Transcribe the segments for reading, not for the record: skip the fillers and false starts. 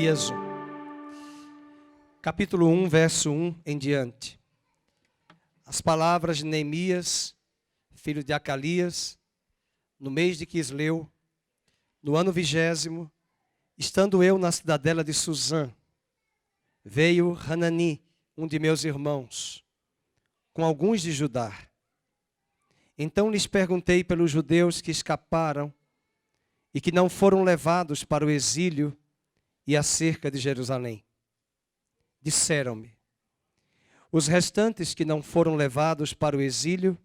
Neemias 1. Capítulo 1, verso 1 em diante. As palavras de Neemias, filho de Acalias, no mês de Quisleu, no ano 20º, estando eu na cidadela de Suzã, veio Hanani, um de meus irmãos, com alguns de Judá. Então lhes perguntei pelos judeus que escaparam e que não foram levados para o exílio e acerca de Jerusalém. Disseram-me: os restantes que não foram levados para o exílio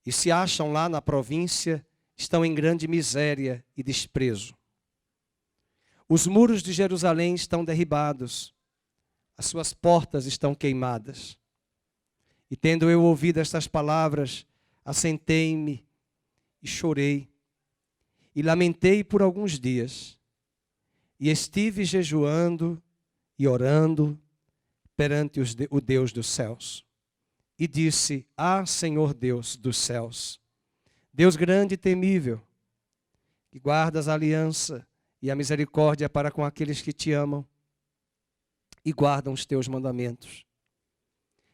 e se acham lá na província estão em grande miséria e desprezo. Os muros de Jerusalém estão derribados, as suas portas estão queimadas. E tendo eu ouvido estas palavras, assentei-me e chorei, e lamentei por alguns dias, e estive jejuando e orando perante o Deus dos céus. E disse: ah, Senhor Deus dos céus, Deus grande e temível, que guardas a aliança e a misericórdia para com aqueles que te amam e guardam os teus mandamentos.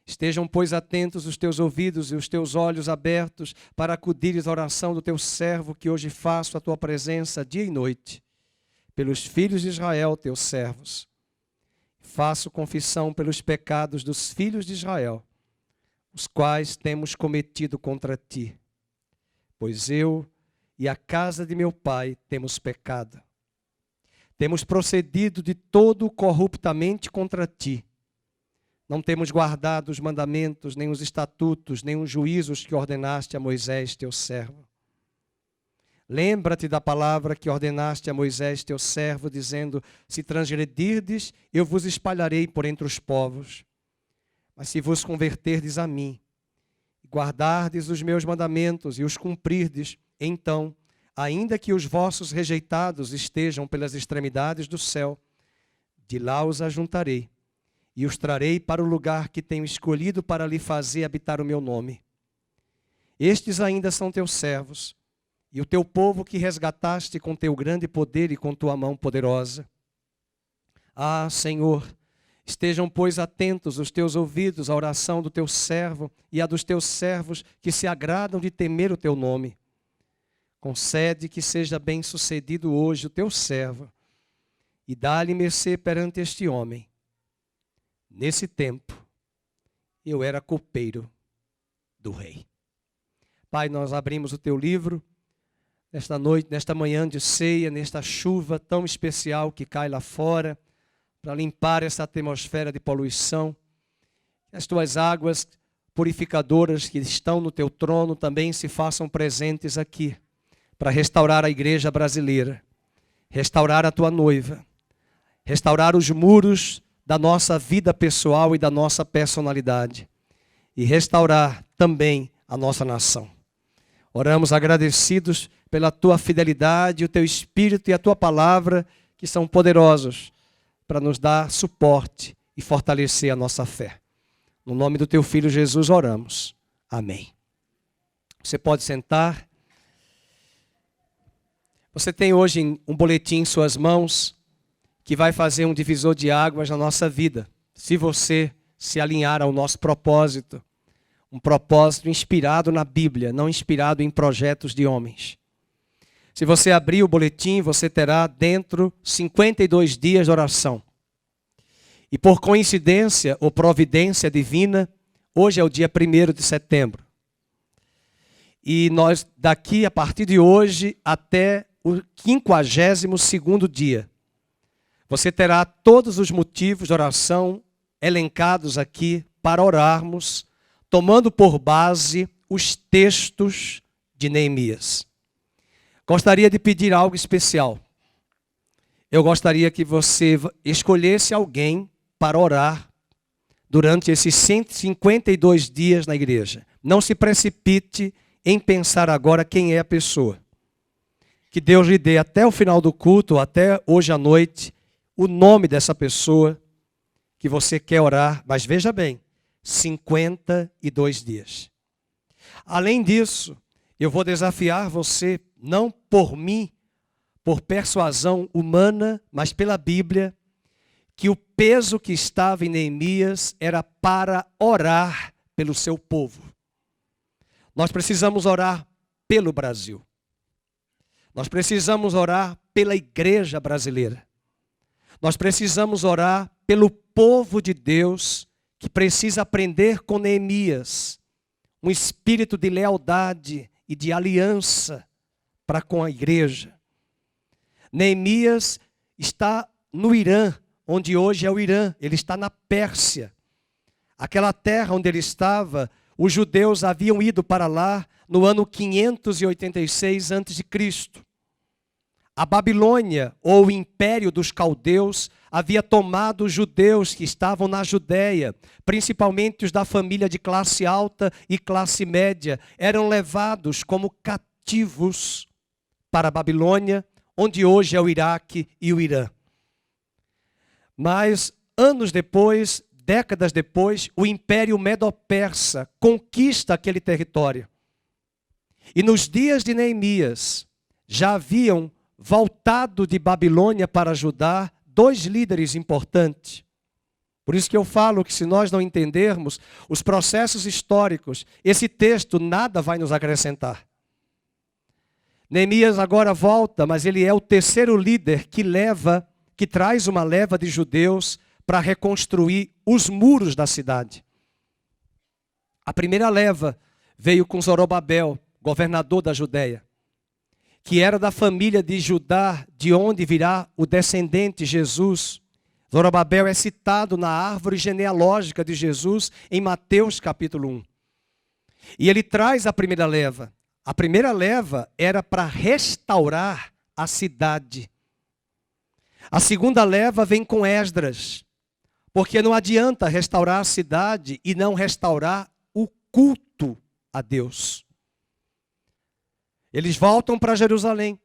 Estejam, pois, atentos os teus ouvidos e os teus olhos abertos para acudires à oração do teu servo, que hoje faço à tua presença dia e noite, pelos filhos de Israel, teus servos. Faço confissão pelos pecados dos filhos de Israel, os quais temos cometido contra ti. Pois eu e a casa de meu pai temos pecado. Temos procedido de todo corruptamente contra ti. Não temos guardado os mandamentos, nem os estatutos, nem os juízos que ordenaste a Moisés, teu servo. Lembra-te da palavra que ordenaste a Moisés, teu servo, dizendo: se transgredirdes, eu vos espalharei por entre os povos. Mas se vos converterdes a mim, e guardardes os meus mandamentos e os cumprirdes, então, ainda que os vossos rejeitados estejam pelas extremidades do céu, de lá os ajuntarei, e os trarei para o lugar que tenho escolhido para lhe fazer habitar o meu nome. Estes ainda são teus servos, e o teu povo que resgataste com teu grande poder e com tua mão poderosa. Ah, Senhor, estejam, pois, atentos os teus ouvidos à oração do teu servo e à dos teus servos que se agradam de temer o teu nome. Concede que seja bem-sucedido hoje o teu servo, e dá-lhe mercê perante este homem. Nesse tempo, eu era copeiro do rei. Pai, nós abrimos o teu livro nesta noite, nesta manhã de ceia, nesta chuva tão especial que cai lá fora, para limpar essa atmosfera de poluição. As tuas águas purificadoras que estão no teu trono também se façam presentes aqui, para restaurar a igreja brasileira, restaurar a tua noiva, restaurar os muros da nossa vida pessoal e da nossa personalidade, e restaurar também a nossa nação. Oramos agradecidos pela tua fidelidade, o teu Espírito e a tua palavra, que são poderosos para nos dar suporte e fortalecer a nossa fé. No nome do teu Filho Jesus oramos. Amém. Você pode sentar. Você tem hoje um boletim em suas mãos que vai fazer um divisor de águas na nossa vida, se você se alinhar ao nosso propósito. Um propósito inspirado na Bíblia, não inspirado em projetos de homens. Se você abrir o boletim, você terá dentro 52 dias de oração. E por coincidência ou providência divina, hoje é o dia 1º de setembro. E nós, daqui, a partir de hoje, até o 52º dia, você terá todos os motivos de oração elencados aqui para orarmos, tomando por base os textos de Neemias. Gostaria de pedir algo especial. Eu gostaria que você escolhesse alguém para orar durante esses 152 dias na igreja. Não se precipite em pensar agora quem é a pessoa. Que Deus lhe dê até o final do culto, até hoje à noite, o nome dessa pessoa que você quer orar. Mas veja bem, 52 dias. Além disso, eu vou desafiar você, não por mim, por persuasão humana, mas pela Bíblia, que o peso que estava em Neemias era para orar pelo seu povo. Nós precisamos orar pelo Brasil. Nós precisamos orar pela igreja brasileira. Nós precisamos orar pelo povo de Deus que precisa aprender com Neemias um espírito de lealdade e de aliança para com a igreja. Neemias está no Irã, onde hoje é o Irã. Ele está na Pérsia. Aquela terra onde ele estava, os judeus haviam ido para lá no ano 586 a.C. A Babilônia, ou o Império dos Caldeus, havia tomado os judeus que estavam na Judéia, principalmente os da família de classe alta e classe média, eram levados como cativos para a Babilônia, onde hoje é o Iraque e o Irã. Mas, anos depois, décadas depois, o Império Medo-Persa conquista aquele território. E nos dias de Neemias, já haviam voltado de Babilônia para Judá dois líderes importantes. Por isso que eu falo que se nós não entendermos os processos históricos, esse texto nada vai nos acrescentar. Neemias agora volta, mas ele é o terceiro líder que traz uma leva de judeus para reconstruir os muros da cidade. A primeira leva veio com Zorobabel, governador da Judéia, que era da família de Judá, de onde virá o descendente Jesus. Zorobabel é citado na árvore genealógica de Jesus em Mateus capítulo 1. E ele traz a primeira leva. A primeira leva era para restaurar a cidade. A segunda leva vem com Esdras, porque não adianta restaurar a cidade e não restaurar o culto a Deus. Eles voltam para Jerusalém,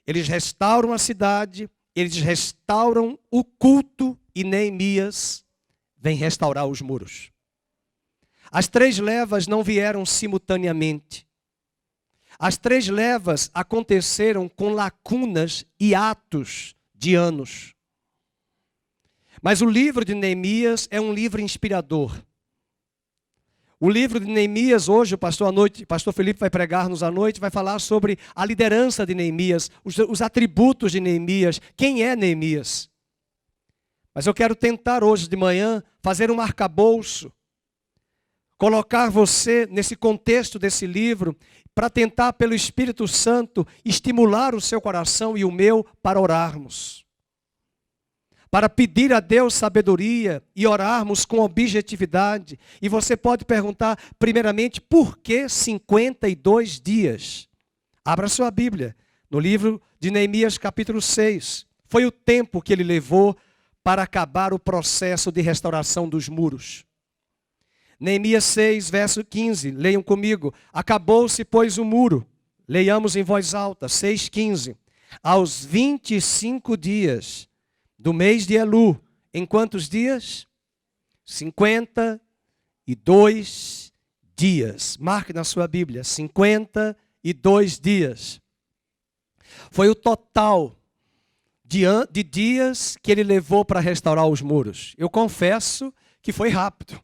eles restauram a cidade, eles restauram o culto e Neemias vem restaurar os muros. As três levas não vieram simultaneamente. As três levas aconteceram com lacunas e atos de anos. Mas o livro de Neemias é um livro inspirador. O livro de Neemias, hoje o pastor Felipe vai pregar-nos à noite, vai falar sobre a liderança de Neemias, os atributos de Neemias, quem é Neemias. Mas eu quero tentar hoje de manhã fazer um arcabouço, colocar você nesse contexto desse livro, para tentar pelo Espírito Santo estimular o seu coração e o meu para orarmos. Para pedir a Deus sabedoria e orarmos com objetividade. E você pode perguntar, primeiramente, por que 52 dias? Abra sua Bíblia, no livro de Neemias capítulo 6. Foi o tempo que ele levou para acabar o processo de restauração dos muros. Neemias 6, verso 15, leiam comigo. Acabou-se, pois, o muro. Leiamos em voz alta, 6,15. Aos 25 dias do mês de Elu, em quantos dias? 52 dias. Marque na sua Bíblia, 52 dias. Foi o total de dias que ele levou para restaurar os muros. Eu confesso que foi rápido.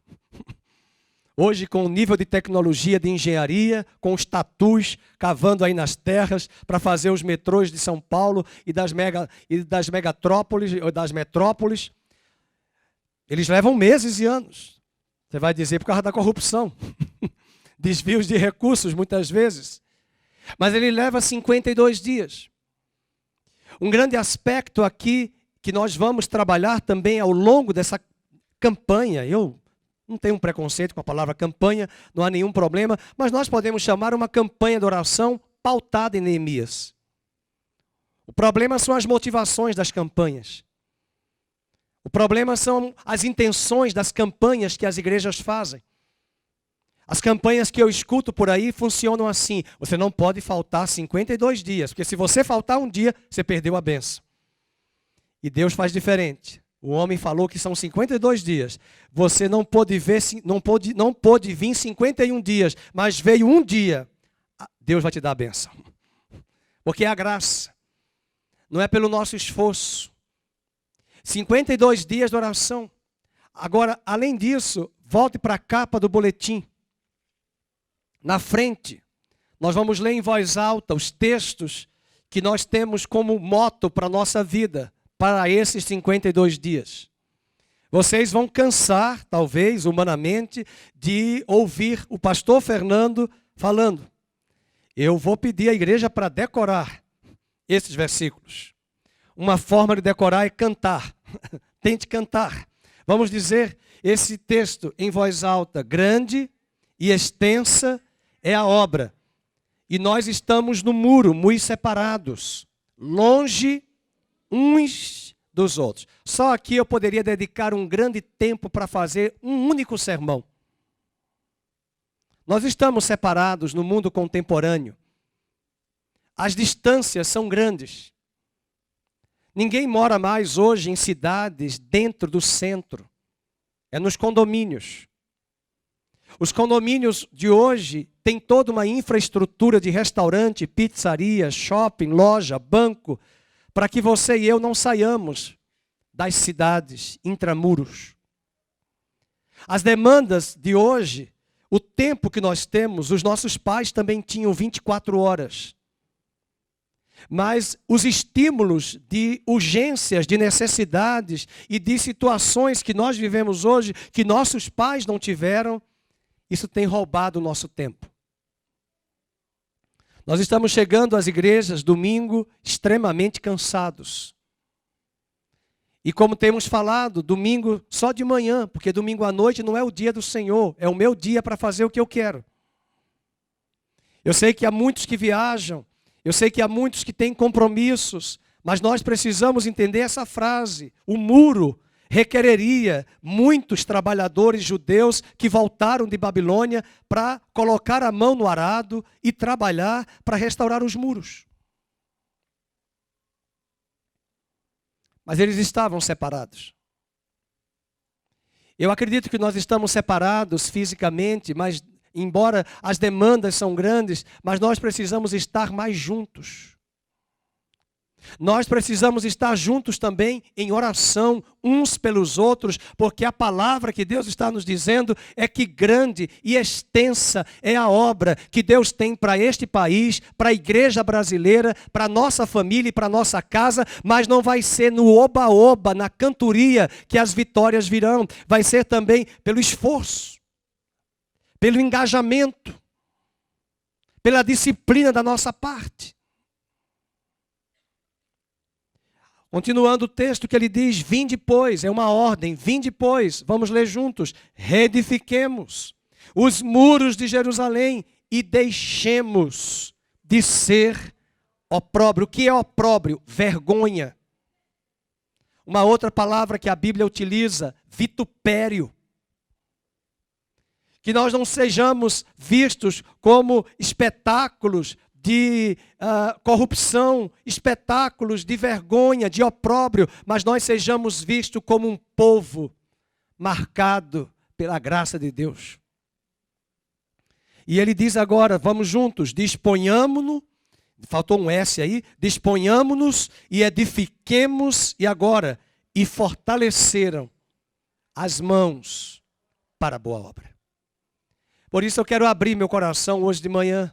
Hoje, com o nível de tecnologia, de engenharia, com os tatus cavando aí nas terras para fazer os metrôs de São Paulo e das megatrópoles, ou das metrópoles, eles levam meses e anos. Você vai dizer por causa da corrupção, desvios de recursos muitas vezes. Mas ele leva 52 dias. Um grande aspecto aqui que nós vamos trabalhar também ao longo dessa campanha, eu não tenho um preconceito com a palavra campanha, não há nenhum problema, mas nós podemos chamar uma campanha de oração pautada em Neemias. O problema são as motivações das campanhas. O problema são as intenções das campanhas que as igrejas fazem. As campanhas que eu escuto por aí funcionam assim: você não pode faltar 52 dias, porque se você faltar um dia, você perdeu a bênção. E Deus faz diferente. O homem falou que são 52 dias. Você não pôde vir 51 dias, mas veio um dia. Deus vai te dar a bênção. Porque é a graça. Não é pelo nosso esforço. 52 dias de oração. Agora, além disso, volte para a capa do boletim. Na frente, nós vamos ler em voz alta os textos que nós temos como moto para a nossa vida, para esses 52 dias. Vocês vão cansar, talvez, humanamente, de ouvir o pastor Fernando falando. Eu vou pedir à igreja para decorar esses versículos. Uma forma de decorar é cantar. Tente cantar. Vamos dizer esse texto em voz alta. Grande e extensa é a obra. E nós estamos no muro, muito separados, longe uns dos outros. Só aqui eu poderia dedicar um grande tempo para fazer um único sermão. Nós estamos separados no mundo contemporâneo. As distâncias são grandes. Ninguém mora mais hoje em cidades dentro do centro. É nos condomínios. Os condomínios de hoje têm toda uma infraestrutura de restaurante, pizzaria, shopping, loja, banco, para que você e eu não saiamos das cidades intramuros. As demandas de hoje, o tempo que nós temos, os nossos pais também tinham 24 horas. Mas os estímulos de urgências, de necessidades e de situações que nós vivemos hoje, que nossos pais não tiveram, isso tem roubado o nosso tempo. Nós estamos chegando às igrejas domingo extremamente cansados. E como temos falado, domingo só de manhã, porque domingo à noite não é o dia do Senhor, é o meu dia para fazer o que eu quero. Eu sei que há muitos que viajam, eu sei que há muitos que têm compromissos, mas nós precisamos entender essa frase. O muro requereria muitos trabalhadores judeus que voltaram de Babilônia para colocar a mão no arado e trabalhar para restaurar os muros. Mas eles estavam separados. Eu acredito que nós estamos separados fisicamente, mas embora as demandas são grandes, mas nós precisamos estar mais juntos. Nós precisamos estar juntos também em oração uns pelos outros, porque a palavra que Deus está nos dizendo é que grande e extensa é a obra que Deus tem para este país, para a igreja brasileira, para a nossa família e para a nossa casa, mas não vai ser no oba-oba, na cantoria que as vitórias virão, vai ser também pelo esforço, pelo engajamento, pela disciplina da nossa parte. Continuando o texto que ele diz, vinde pois, é uma ordem, vinde pois, vamos ler juntos, reedifiquemos os muros de Jerusalém e deixemos de ser opróbrio. O que é opróbrio? Vergonha. Uma outra palavra que a Bíblia utiliza, vitupério. Que nós não sejamos vistos como espetáculos de corrupção, espetáculos de vergonha, de opróbrio, mas nós sejamos vistos como um povo marcado pela graça de Deus. E ele diz agora, vamos juntos, disponhamo-nos, faltou um S aí, disponhamo-nos e edifiquemos, e agora, e fortaleceram as mãos para a boa obra. Por isso eu quero abrir meu coração hoje de manhã.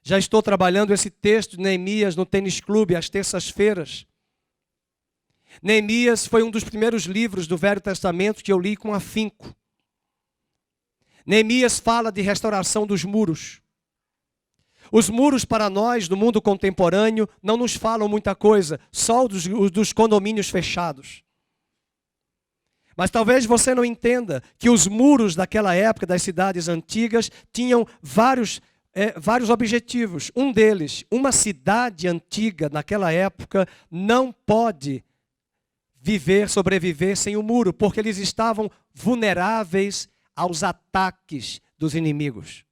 Já estou trabalhando esse texto de Neemias no Tênis Clube às terças-feiras. Neemias foi um dos primeiros livros do Velho Testamento que eu li com afinco. Neemias fala de restauração dos muros. Os muros para nós, no mundo contemporâneo, não nos falam muita coisa, só os dos condomínios fechados. Mas talvez você não entenda que os muros daquela época, das cidades antigas, tinham vários objetivos. Um deles, uma cidade antiga naquela época não pode sobreviver sem o muro, porque eles estavam vulneráveis aos ataques dos inimigos.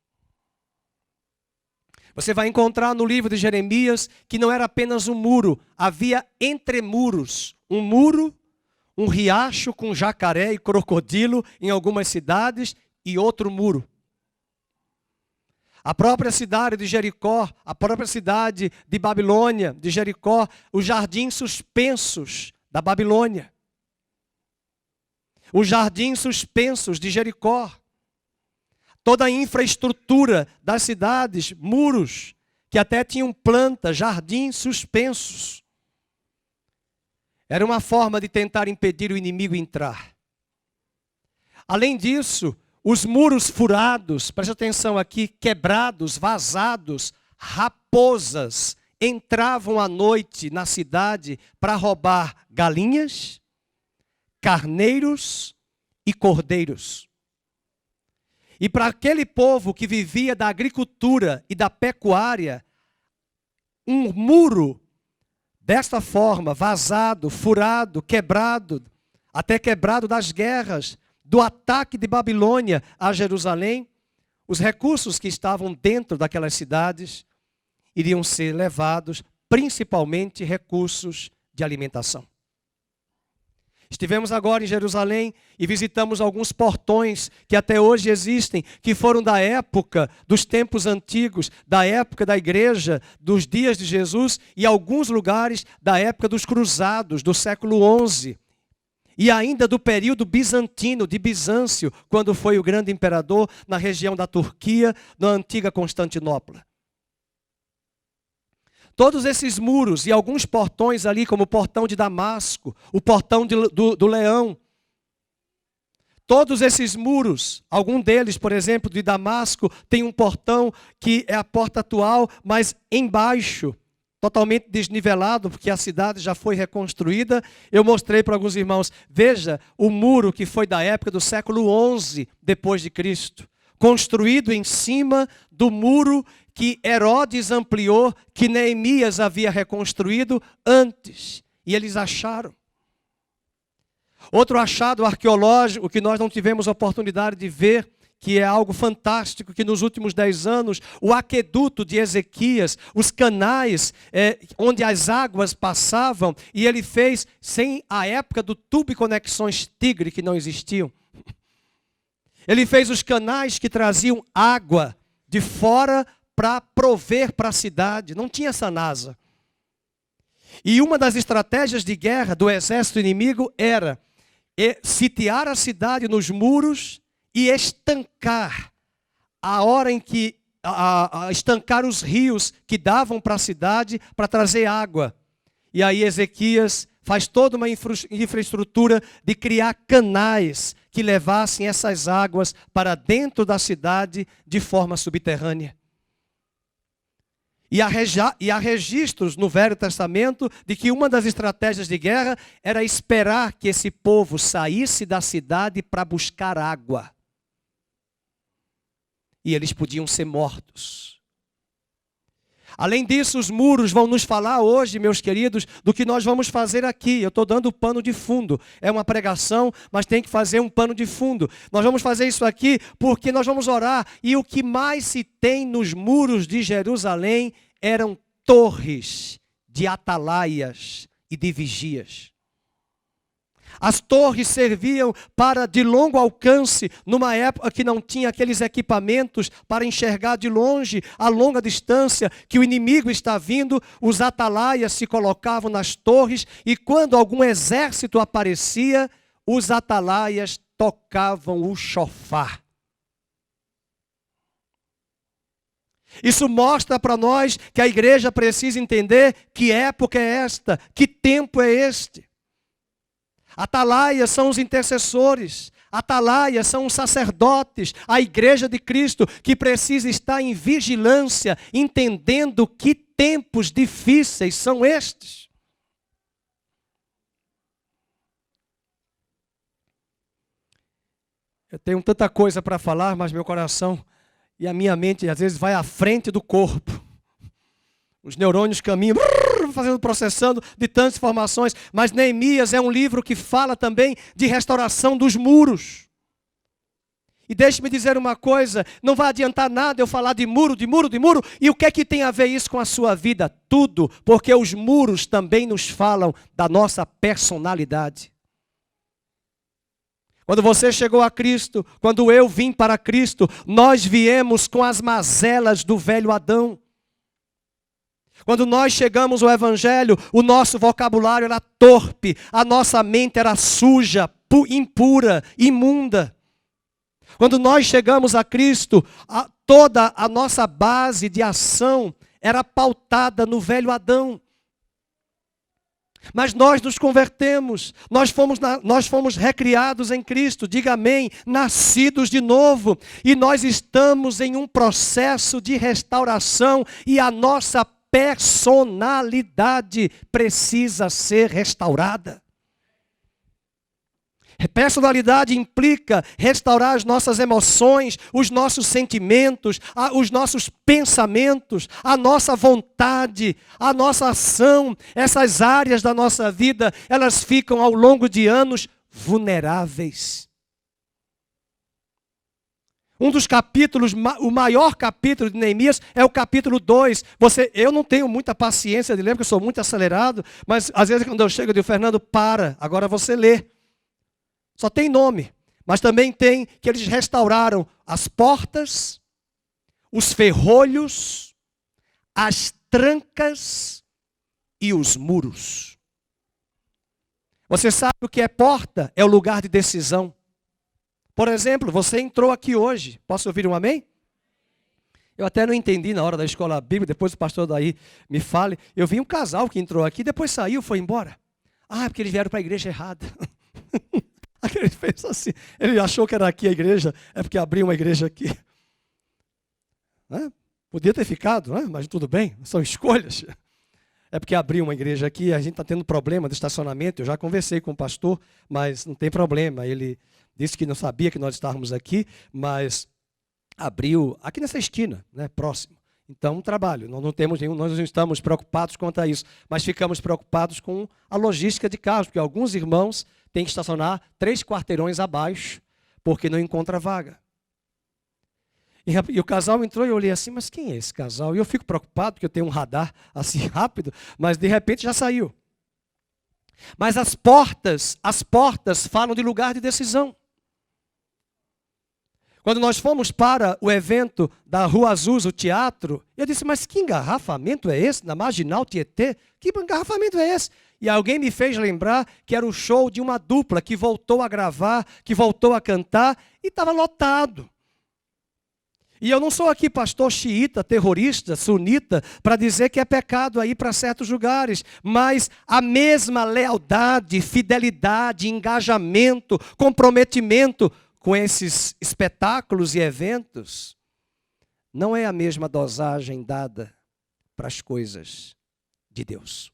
Você vai encontrar no livro de Jeremias que não era apenas um muro, havia entre muros um muro, um riacho com jacaré e crocodilo em algumas cidades e outro muro. A própria cidade de Jericó, a própria cidade de Babilônia, de Jericó, os jardins suspensos da Babilônia. Os jardins suspensos de Jericó. Toda a infraestrutura das cidades, muros, que até tinham plantas, jardins suspensos. Era uma forma de tentar impedir o inimigo entrar. Além disso, os muros furados, preste atenção aqui, quebrados, vazados, raposas, entravam à noite na cidade para roubar galinhas, carneiros e cordeiros. E para aquele povo que vivia da agricultura e da pecuária, um muro desta forma, vazado, furado, quebrado, até quebrado das guerras, do ataque de Babilônia a Jerusalém, os recursos que estavam dentro daquelas cidades iriam ser levados, principalmente recursos de alimentação. Estivemos agora em Jerusalém e visitamos alguns portões que até hoje existem, que foram da época dos tempos antigos, da época da igreja, dos dias de Jesus e alguns lugares da época dos cruzados, do século XI. E ainda do período bizantino, de Bizâncio, quando foi o grande imperador na região da Turquia, na antiga Constantinopla. Todos esses muros e alguns portões ali, como o portão de Damasco, o portão do Leão. Todos esses muros, algum deles, por exemplo, de Damasco, tem um portão que é a porta atual, mas embaixo, totalmente desnivelado, porque a cidade já foi reconstruída. Eu mostrei para alguns irmãos, veja o muro que foi da época do século XI depois de Cristo, construído em cima do muro que Herodes ampliou, que Neemias havia reconstruído antes. E eles acharam. Outro achado arqueológico que nós não tivemos oportunidade de ver, que é algo fantástico, que nos últimos 10 anos, o aqueduto de Ezequias, os canais onde as águas passavam, e ele fez sem a época do tubo e conexões Tigre, que não existiam. Ele fez os canais que traziam água de fora para prover para a cidade. Não tinha Sanasa. E uma das estratégias de guerra do exército inimigo era sitiar a cidade nos muros e estancar a hora em que estancar os rios que davam para a cidade para trazer água. E aí Ezequias faz toda uma infraestrutura de criar canais que levassem essas águas para dentro da cidade de forma subterrânea. E há registros no Velho Testamento de que uma das estratégias de guerra era esperar que esse povo saísse da cidade para buscar água. E eles podiam ser mortos. Além disso, os muros vão nos falar hoje, meus queridos, do que nós vamos fazer aqui. Eu estou dando o pano de fundo. É uma pregação, mas tem que fazer um pano de fundo. Nós vamos fazer isso aqui porque nós vamos orar. E o que mais se tem nos muros de Jerusalém eram torres de atalaias e de vigias. As torres serviam para de longo alcance, numa época que não tinha aqueles equipamentos para enxergar de longe, a longa distância, que o inimigo está vindo. Os atalaias se colocavam nas torres e quando algum exército aparecia, os atalaias tocavam o chofar. Isso mostra para nós que a igreja precisa entender que época é esta, que tempo é este. Atalaias são os intercessores, atalaias são os sacerdotes, a igreja de Cristo que precisa estar em vigilância, entendendo que tempos difíceis são estes. Eu tenho tanta coisa para falar, mas meu coração e a minha mente às vezes vai à frente do corpo. Os neurônios caminham, processando de tantas informações. Mas Neemias é um livro que fala também de restauração dos muros. E deixe-me dizer uma coisa, não vai adiantar nada eu falar de muro. E o que é que tem a ver isso com a sua vida? Tudo, porque os muros também nos falam da nossa personalidade. Quando você chegou a Cristo, quando eu vim para Cristo, nós viemos com as mazelas do velho Adão. Quando nós chegamos ao Evangelho, o nosso vocabulário era torpe, a nossa mente era suja, impura, imunda. Quando nós chegamos a Cristo, toda a nossa base de ação era pautada no velho Adão. Mas nós nos convertemos, nós fomos recriados em Cristo, diga amém, nascidos de novo. E nós estamos em um processo de restauração e a nossa personalidade precisa ser restaurada. Personalidade implica restaurar as nossas emoções, os nossos sentimentos, os nossos pensamentos, a nossa vontade, a nossa ação. Essas áreas da nossa vida, elas ficam ao longo de anos vulneráveis. Um dos capítulos, o maior capítulo de Neemias é o capítulo 2. Eu não tenho muita paciência de ler, porque eu sou muito acelerado, mas às vezes quando eu chego eu digo, Fernando, para, agora você lê. Só tem nome, mas também tem que eles restauraram as portas, os ferrolhos, as trancas e os muros. Você sabe o que é porta? É o lugar de decisão. Por exemplo, você entrou aqui hoje. Posso ouvir um amém? Eu até não entendi na hora da escola bíblica, depois o pastor daí me fale. Eu vi um casal que entrou aqui, depois saiu, foi embora. Ah, porque eles vieram para a igreja errada. Ele fez assim, ele achou que era aqui a igreja, é porque abriu uma igreja aqui. Podia ter ficado, mas tudo bem, são escolhas. É porque abriu uma igreja aqui, a gente está tendo problema de estacionamento, eu já conversei com o pastor, mas não tem problema. Ele disse que não sabia que nós estávamos aqui, mas abriu aqui nessa esquina, próximo. Então, trabalho, nós não estamos preocupados quanto a isso, mas ficamos preocupados com a logística de carros, porque alguns irmãos têm que estacionar 3 quarteirões abaixo, porque não encontra vaga. E o casal entrou e eu olhei assim, mas quem é esse casal? E eu fico preocupado, porque eu tenho um radar assim rápido, mas de repente já saiu. Mas as portas falam de lugar de decisão. Quando nós fomos para o evento da Rua Azul, o teatro, eu disse, mas que engarrafamento é esse? Na Marginal Tietê? Que engarrafamento é esse? E alguém me fez lembrar que era o show de uma dupla que voltou a gravar, que voltou a cantar e estava lotado. E eu não sou aqui pastor xiita, terrorista, sunita, para dizer que é pecado ir para certos lugares, mas a mesma lealdade, fidelidade, engajamento, comprometimento com esses espetáculos e eventos, não é a mesma dosagem dada para as coisas de Deus.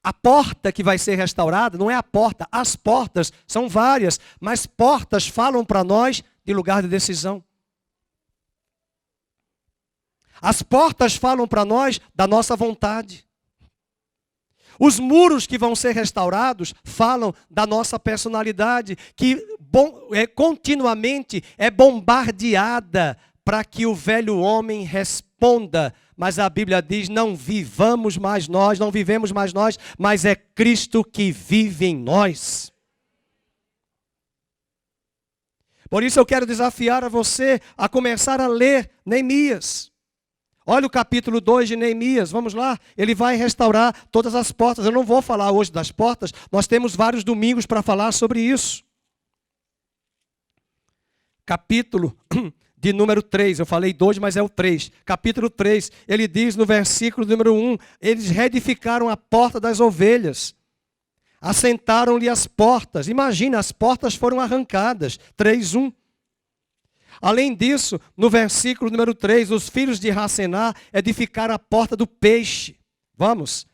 A porta que vai ser restaurada não é a porta, as portas são várias, mas portas falam para nós de lugar de decisão. As portas falam para nós da nossa vontade. Os muros que vão ser restaurados falam da nossa personalidade, que continuamente é bombardeada para que o velho homem responda. Mas a Bíblia diz, não vivemos mais nós, não vivemos mais nós, mas é Cristo que vive em nós. Por isso eu quero desafiar a você a começar a ler Neemias. Olha o capítulo 2 de Neemias, vamos lá. Ele vai restaurar todas as portas. Eu não vou falar hoje das portas, nós temos vários domingos para falar sobre isso. Capítulo de número 3, eu falei 2, mas é o 3. Capítulo 3, ele diz no versículo número 1, eles reedificaram a porta das ovelhas, assentaram-lhe as portas. Imagina, as portas foram arrancadas. 3:1. Além disso, no versículo número 3, os filhos de Racená edificaram a porta do peixe. Vamos.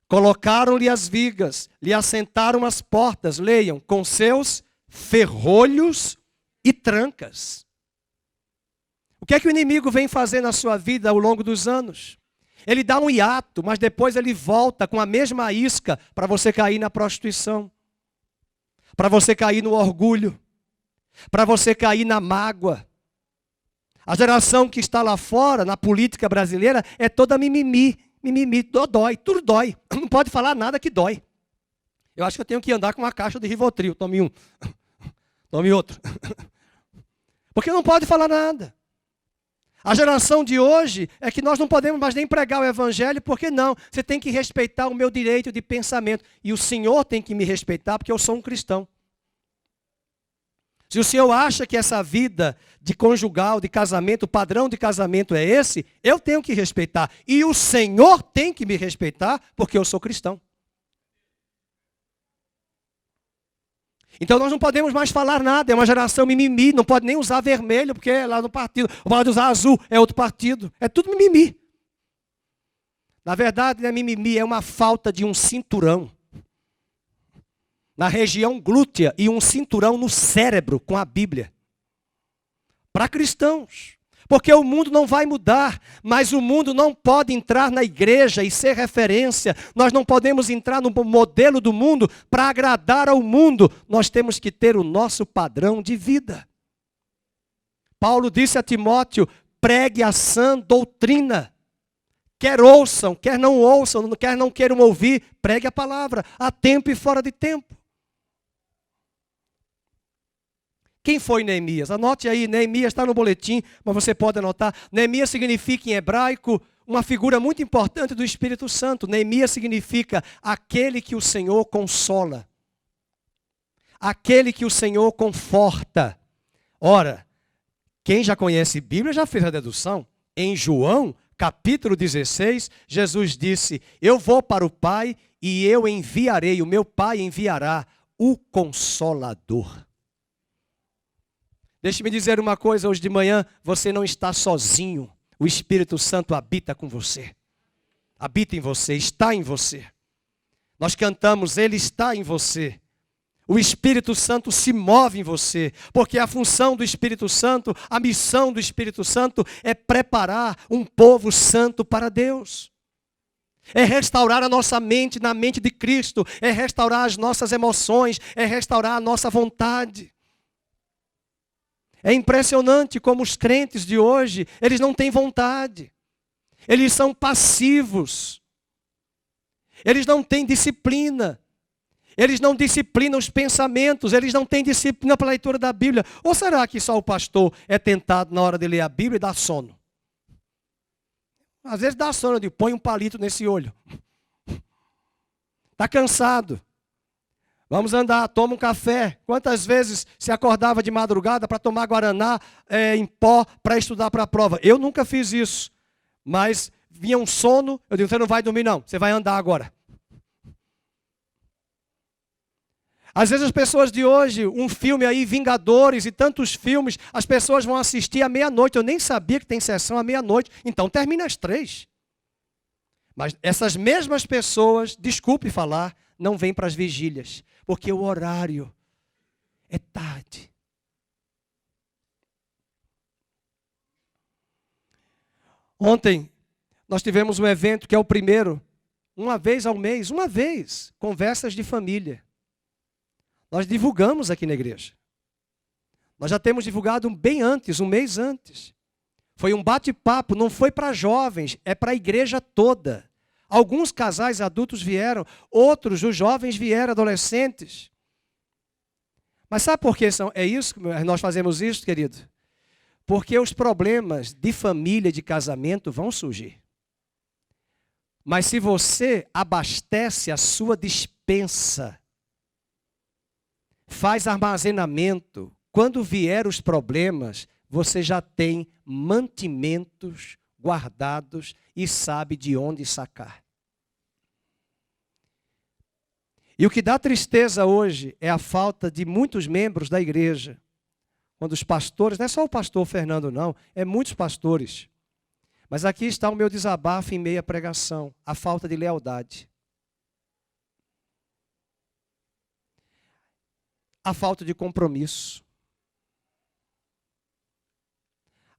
Colocaram-lhe as vigas, lhe assentaram as portas, leiam, com seus ferrolhos e trancas. O que é que o inimigo vem fazer na sua vida ao longo dos anos? Ele dá um hiato, mas depois ele volta com a mesma isca para você cair na prostituição, para você cair no orgulho, para você cair na mágoa. A geração que está lá fora, na política brasileira, é toda mimimi, dói, tudo dói. Não pode falar nada que dói. Eu acho que eu tenho que andar com uma caixa de Rivotril. Tome um, tome outro. Porque não pode falar nada. A geração de hoje é que nós não podemos mais nem pregar o evangelho, porque não? Você tem que respeitar o meu direito de pensamento. E o Senhor tem que me respeitar, porque eu sou um cristão. Se o Senhor acha que essa vida de conjugal, de casamento, o padrão de casamento é esse, eu tenho que respeitar. E o Senhor tem que me respeitar, porque eu sou cristão. Então nós não podemos mais falar nada, é uma geração mimimi, não pode nem usar vermelho, porque é lá no partido. Ou pode usar azul, é outro partido. É tudo mimimi. Na verdade, não é mimimi, é uma falta de um cinturão na região glútea e um cinturão no cérebro com a Bíblia. Para cristãos. Porque o mundo não vai mudar, mas o mundo não pode entrar na igreja e ser referência. Nós não podemos entrar no modelo do mundo para agradar ao mundo. Nós temos que ter o nosso padrão de vida. Paulo disse a Timóteo, pregue a sã doutrina. Quer ouçam, quer não ouçam, quer não queiram ouvir, pregue a palavra, a tempo e fora de tempo. Quem foi Neemias? Anote aí, Neemias está no boletim, mas você pode anotar. Neemias significa em hebraico uma figura muito importante do Espírito Santo. Neemias significa aquele que o Senhor consola. Aquele que o Senhor conforta. Ora, quem já conhece Bíblia já fez a dedução. Em João, capítulo 16, Jesus disse, eu vou para o Pai e eu enviarei, o meu Pai enviará o Consolador. Deixe-me dizer uma coisa, hoje de manhã, você não está sozinho. O Espírito Santo habita com você. Habita em você, está em você. Nós cantamos, Ele está em você. O Espírito Santo se move em você, porque a função do Espírito Santo, a missão do Espírito Santo é preparar um povo santo para Deus. É restaurar a nossa mente na mente de Cristo, é restaurar as nossas emoções, é restaurar a nossa vontade. É impressionante como os crentes de hoje, eles não têm vontade. Eles são passivos. Eles não têm disciplina. Eles não disciplinam os pensamentos. Eles não têm disciplina para a leitura da Bíblia. Ou será que só o pastor é tentado na hora de ler a Bíblia e dá sono? Às vezes dá sono, eu digo, põe um palito nesse olho. Está cansado. Vamos andar, toma um café. Quantas vezes se acordava de madrugada para tomar guaraná em pó para estudar para a prova? Eu nunca fiz isso. Mas vinha um sono, eu digo, você não vai dormir não, você vai andar agora. Às vezes as pessoas de hoje, um filme aí, Vingadores e tantos filmes, as pessoas vão assistir à meia-noite. Eu nem sabia que tem sessão à meia-noite. Então termina às 3. Mas essas mesmas pessoas, desculpe falar, não vêm para as vigílias. Porque o horário é tarde. Ontem nós tivemos um evento que é o primeiro, uma vez ao mês, conversas de família. Nós divulgamos aqui na igreja. Nós já temos divulgado bem antes, um mês antes. Foi um bate-papo, não foi para jovens, é para a igreja toda. Alguns casais adultos vieram, outros, os jovens vieram, adolescentes. Mas sabe por que é isso? Nós fazemos isso, querido? Porque os problemas de família, de casamento vão surgir. Mas se você abastece a sua despensa, faz armazenamento, quando vier os problemas, você já tem mantimentos guardados e sabe de onde sacar. E o que dá tristeza hoje é a falta de muitos membros da igreja. Quando os pastores, não é só o pastor Fernando não, é muitos pastores. Mas aqui está o meu desabafo em meio à pregação, a falta de lealdade. A falta de compromisso.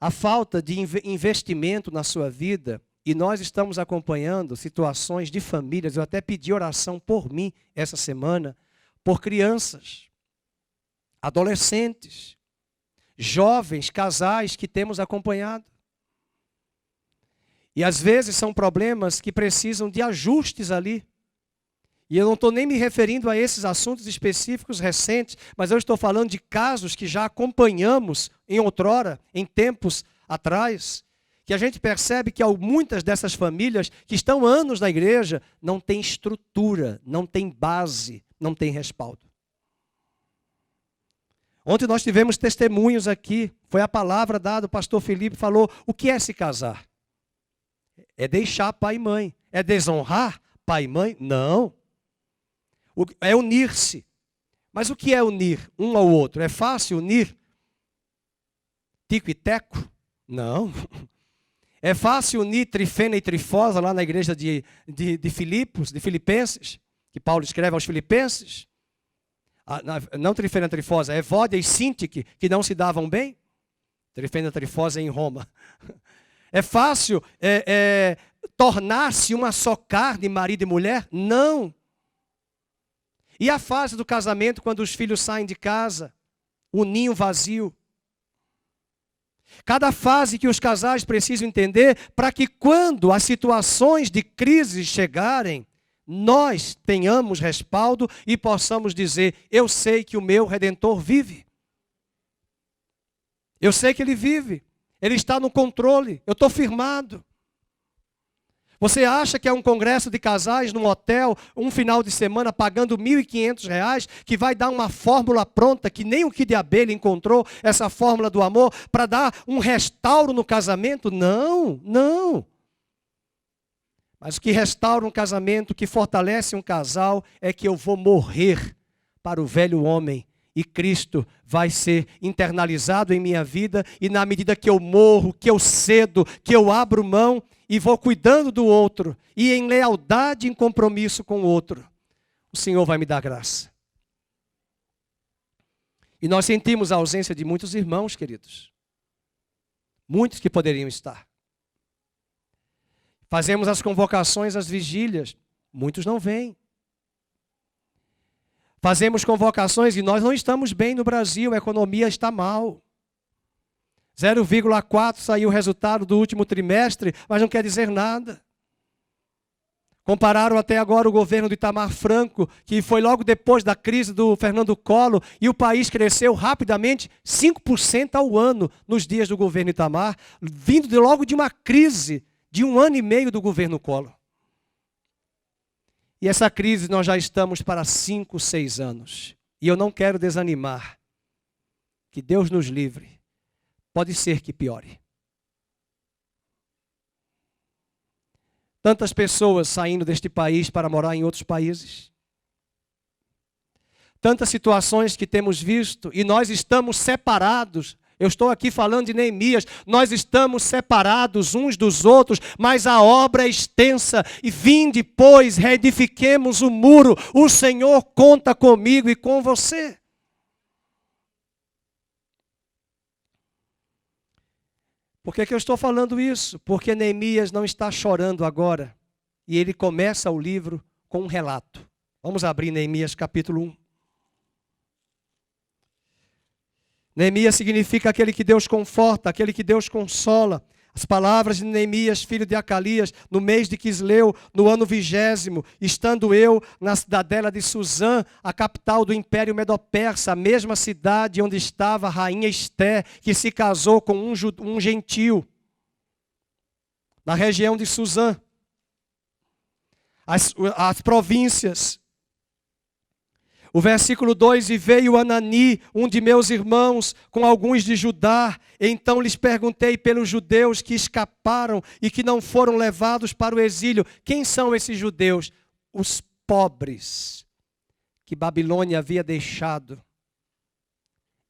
A falta de investimento na sua vida, e nós estamos acompanhando situações de famílias, eu até pedi oração por mim essa semana, por crianças, adolescentes, jovens, casais que temos acompanhado. E às vezes são problemas que precisam de ajustes ali. E eu não estou nem me referindo a esses assuntos específicos recentes, mas eu estou falando de casos que já acompanhamos em outrora, em tempos atrás, que a gente percebe que muitas dessas famílias que estão anos na igreja não têm estrutura, não têm base, não têm respaldo. Ontem nós tivemos testemunhos aqui, foi a palavra dada, o pastor Felipe falou, o que é se casar? É deixar pai e mãe. É desonrar pai e mãe? Não. É unir-se. Mas o que é unir um ao outro? É fácil unir Tico e Teco? Não. É fácil unir Trifena e Trifosa lá na igreja de Filipos, de Filipenses, que Paulo escreve aos Filipenses? Não Trifena e Trifosa, é Evódia e Sintique, que não se davam bem? Trifena e Trifosa é em Roma. É fácil tornar-se uma só carne, marido e mulher? Não. E a fase do casamento, quando os filhos saem de casa, o ninho vazio. Cada fase que os casais precisam entender para que quando as situações de crise chegarem, nós tenhamos respaldo e possamos dizer, eu sei que o meu Redentor vive. Eu sei que ele vive. Ele está no controle. Eu estou firmado. Você acha que é um congresso de casais num hotel, um final de semana, pagando R$ 1.500, que vai dar uma fórmula pronta, que nem o Kid de Abelha encontrou, essa fórmula do amor, para dar um restauro no casamento? Não, não. Mas o que restaura um casamento, o que fortalece um casal, é que eu vou morrer para o velho homem. E Cristo vai ser internalizado em minha vida, e na medida que eu morro, que eu cedo, que eu abro mão, e vou cuidando do outro, e em lealdade e em compromisso com o outro, o Senhor vai me dar graça. E nós sentimos a ausência de muitos irmãos, queridos. Muitos que poderiam estar. Fazemos as convocações às vigílias, muitos não vêm. Fazemos convocações e nós não estamos bem no Brasil, a economia está mal. 0,4 saiu o resultado do último trimestre, mas não quer dizer nada. Compararam até agora o governo do Itamar Franco, que foi logo depois da crise do Fernando Collor, e o país cresceu rapidamente 5% ao ano nos dias do governo Itamar, vindo logo de uma crise de 1 ano e meio do governo Collor. E essa crise nós já estamos para 5, 6 anos. E eu não quero desanimar. Que Deus nos livre. Pode ser que piore. Tantas pessoas saindo deste país para morar em outros países. Tantas situações que temos visto e nós estamos separados. Eu estou aqui falando de Neemias, nós estamos separados uns dos outros, mas a obra é extensa. E vinde, pois, reedifiquemos o muro. O Senhor conta comigo e com você. Por que eu estou falando isso? Porque Neemias não está chorando agora. E ele começa o livro com um relato. Vamos abrir Neemias capítulo 1. Neemias significa aquele que Deus conforta, aquele que Deus consola. As palavras de Neemias, filho de Acalias, no mês de Quisleu, no ano 20º, estando eu na cidadela de Suzã, a capital do Império Medo-Persa, a mesma cidade onde estava a rainha Esté, que se casou com um gentil, na região de Suzã. As províncias. O versículo 2, e veio Anani, um de meus irmãos, com alguns de Judá. Então lhes perguntei pelos judeus que escaparam e que não foram levados para o exílio. Quem são esses judeus? Os pobres que Babilônia havia deixado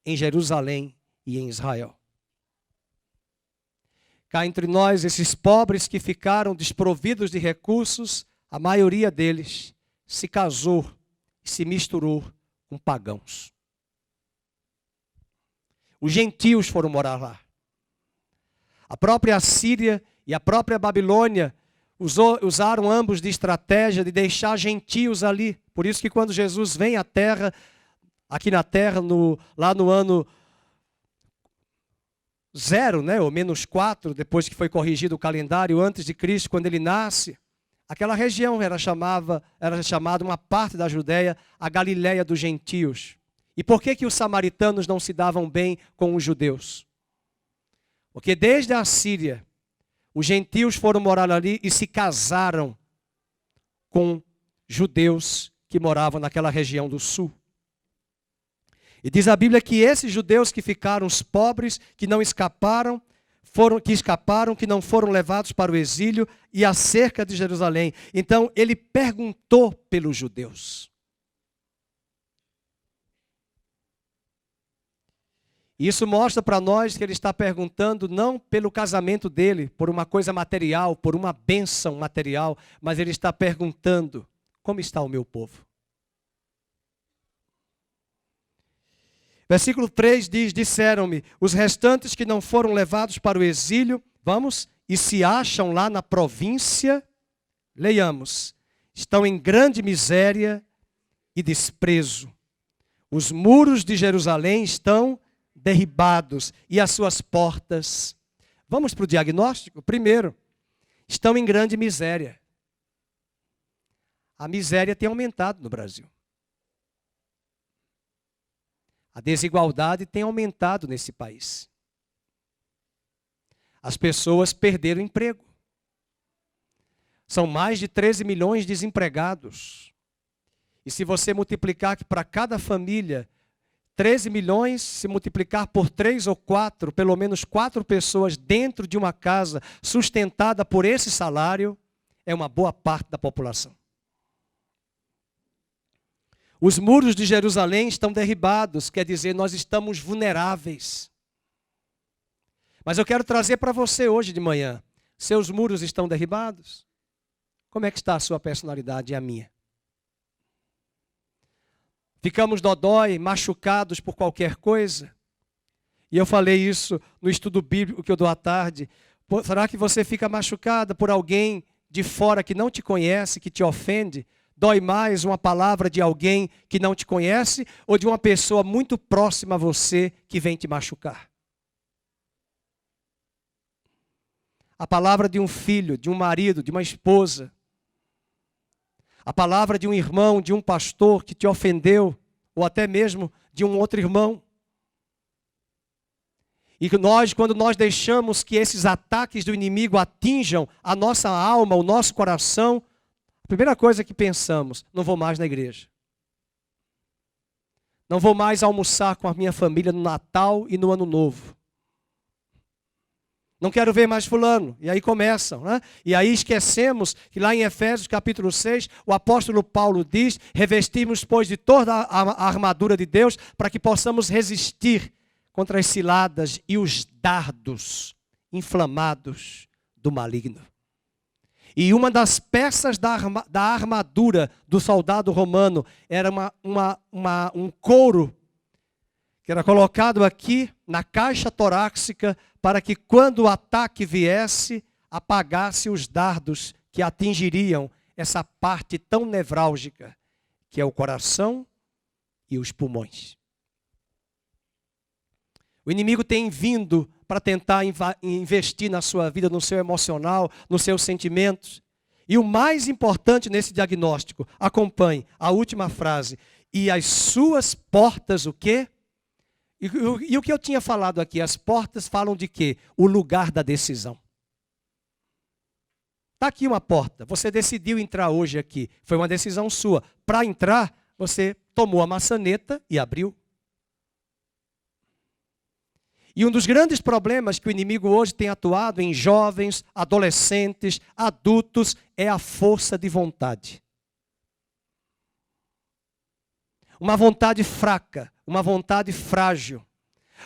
em Jerusalém e em Israel. Cá entre nós, esses pobres que ficaram desprovidos de recursos, a maioria deles se casou, se misturou com pagãos. Os gentios foram morar lá. A própria Assíria e a própria Babilônia usaram ambos de estratégia de deixar gentios ali. Por isso que quando Jesus vem à terra, aqui na terra, lá no ano 0, né, ou -4, depois que foi corrigido o calendário antes de Cristo, quando ele nasce, aquela região era chamada uma parte da Judéia, a Galiléia dos gentios. E por que os samaritanos não se davam bem com os judeus? Porque desde a Síria, Os gentios foram morar ali e se casaram com judeus que moravam naquela região do sul. E diz a Bíblia que esses judeus que ficaram, os pobres, que não escaparam, que não foram levados para o exílio e acerca de Jerusalém. Então ele perguntou pelos judeus. Isso mostra para nós que ele está perguntando não pelo casamento dele, por uma coisa material, por uma bênção material, mas ele está perguntando: como está o meu povo? Versículo 3 diz: disseram-me, os restantes que não foram levados para o exílio, vamos, e se acham lá na província, leiamos, estão em grande miséria e desprezo. Os muros de Jerusalém estão derribados e as suas portas. Vamos para o diagnóstico? Primeiro, estão em grande miséria. A miséria tem aumentado no Brasil. A desigualdade tem aumentado nesse país. As pessoas perderam emprego. São mais de 13 milhões de desempregados. E se você multiplicar que para cada família, 13 milhões, se multiplicar por 3 ou 4, pelo menos 4 pessoas dentro de uma casa sustentada por esse salário, é uma boa parte da população. Os muros de Jerusalém estão derribados, quer dizer, nós estamos vulneráveis. Mas eu quero trazer para você hoje de manhã, seus muros estão derribados? Como é que está a sua personalidade e a minha? Ficamos dodói, machucados por qualquer coisa? E eu falei isso no estudo bíblico que eu dou à tarde. Será que você fica machucada por alguém de fora que não te conhece, que te ofende? Dói mais uma palavra de alguém que não te conhece ou de uma pessoa muito próxima a você que vem te machucar? A palavra de um filho, de um marido, de uma esposa. A palavra de um irmão, de um pastor que te ofendeu, ou até mesmo de um outro irmão. E nós, quando nós deixamos que esses ataques do inimigo atinjam a nossa alma, o nosso coração, a primeira coisa que pensamos: não vou mais na igreja. Não vou mais almoçar com a minha família no Natal e no Ano Novo. Não quero ver mais fulano. E aí começam, né? E aí esquecemos que lá em Efésios capítulo 6, o apóstolo Paulo diz: revestimos, pois, de toda a armadura de Deus, para que possamos resistir contra as ciladas e os dardos inflamados do maligno. E uma das peças da armadura do soldado romano era um couro que era colocado aqui na caixa torácica para que quando o ataque viesse, apagasse os dardos que atingiriam essa parte tão nevrálgica, que é o coração e os pulmões. O inimigo tem vindo para tentar investir na sua vida, no seu emocional, nos seus sentimentos. E o mais importante nesse diagnóstico, acompanhe a última frase: e as suas portas o quê? E o que eu tinha falado aqui, as portas falam de quê? O lugar da decisão. Está aqui uma porta, você decidiu entrar hoje aqui, foi uma decisão sua. Para entrar, você tomou a maçaneta e abriu. E um dos grandes problemas que o inimigo hoje tem atuado em jovens, adolescentes, adultos, é a força de vontade. Uma vontade fraca, uma vontade frágil,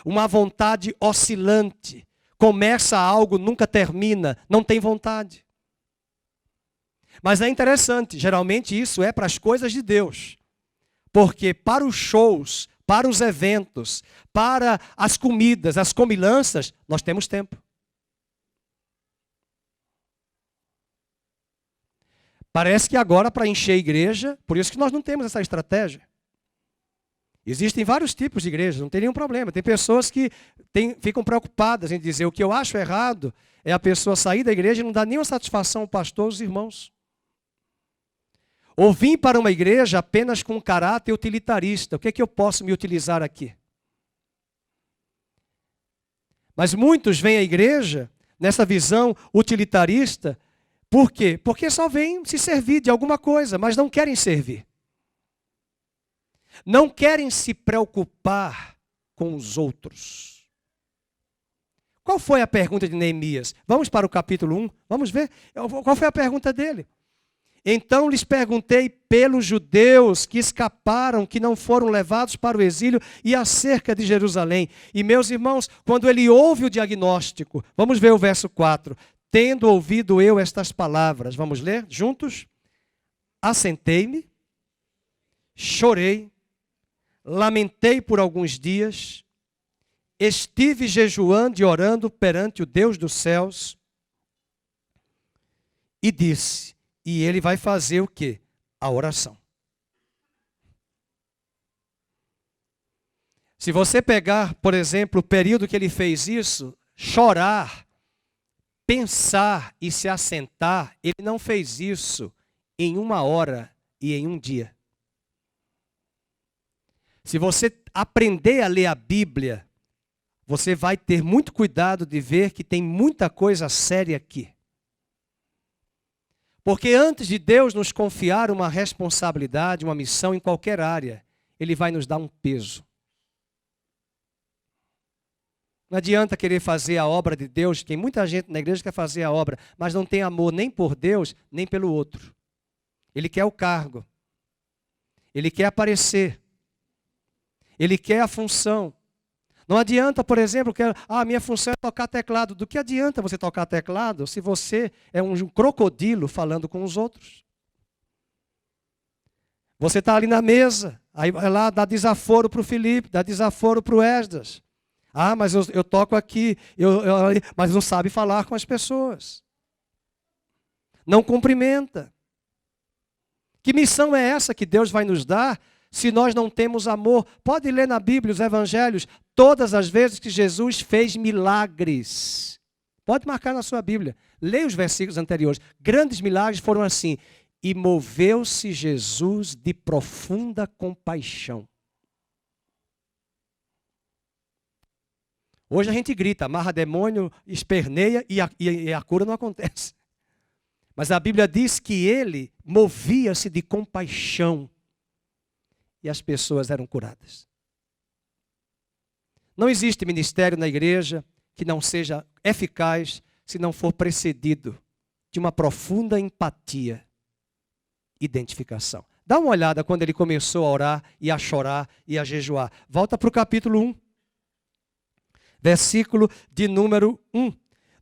uma vontade oscilante. Começa algo, nunca termina, não tem vontade. Mas é interessante, geralmente isso é para as coisas de Deus. Porque para os shows, para os eventos, para as comidas, as comilanças, nós temos tempo. Parece que agora para encher a igreja, por isso que nós não temos essa estratégia. Existem vários tipos de igrejas, não tem nenhum problema. Tem pessoas que ficam preocupadas em dizer: o que eu acho errado é a pessoa sair da igreja e não dar nenhuma satisfação ao pastor, aos irmãos. Ou vim para uma igreja apenas com um caráter utilitarista. O que é que eu posso me utilizar aqui? Mas muitos vêm à igreja nessa visão utilitarista. Por quê? Porque só vêm se servir de alguma coisa, mas não querem servir. Não querem se preocupar com os outros. Qual foi a pergunta de Neemias? Vamos para o capítulo 1, vamos ver. Qual foi a pergunta dele? Então lhes perguntei pelos judeus que escaparam, que não foram levados para o exílio, e acerca de Jerusalém. E meus irmãos, quando ele ouve o diagnóstico, vamos ver o verso 4. Tendo ouvido eu estas palavras, vamos ler juntos? Assentei-me, chorei, lamentei por alguns dias, estive jejuando e orando perante o Deus dos céus, e disse, e ele vai fazer o quê? A oração. Se você pegar, por exemplo, o período que ele fez isso, chorar, pensar e se assentar, ele não fez isso em 1 hora e em 1 dia. Se você aprender a ler a Bíblia, você vai ter muito cuidado de ver que tem muita coisa séria aqui. Porque antes de Deus nos confiar uma responsabilidade, uma missão em qualquer área, Ele vai nos dar um peso. Não adianta querer fazer a obra de Deus, tem muita gente na igreja que quer fazer a obra, mas não tem amor nem por Deus, nem pelo outro. Ele quer o cargo. Ele quer aparecer. Ele quer a função. Não adianta, por exemplo, que minha função é tocar teclado. Do que adianta você tocar teclado se você é um crocodilo falando com os outros? Você está ali na mesa, aí vai lá, dá desaforo para o Felipe, dá desaforo para o Esdras. Mas eu toco aqui, mas não sabe falar com as pessoas. Não cumprimenta. Que missão é essa que Deus vai nos dar se nós não temos amor? Pode ler na Bíblia os evangelhos, todas as vezes que Jesus fez milagres. Pode marcar na sua Bíblia. Leia os versículos anteriores. Grandes milagres foram assim. E moveu-se Jesus de profunda compaixão. Hoje a gente grita, amarra demônio, esperneia e a cura não acontece. Mas a Bíblia diz que ele movia-se de compaixão. E as pessoas eram curadas. Não existe ministério na igreja que não seja eficaz se não for precedido de uma profunda empatia, identificação. Dá uma olhada quando ele começou a orar e a chorar e a jejuar. Volta para o capítulo 1, versículo de número 1.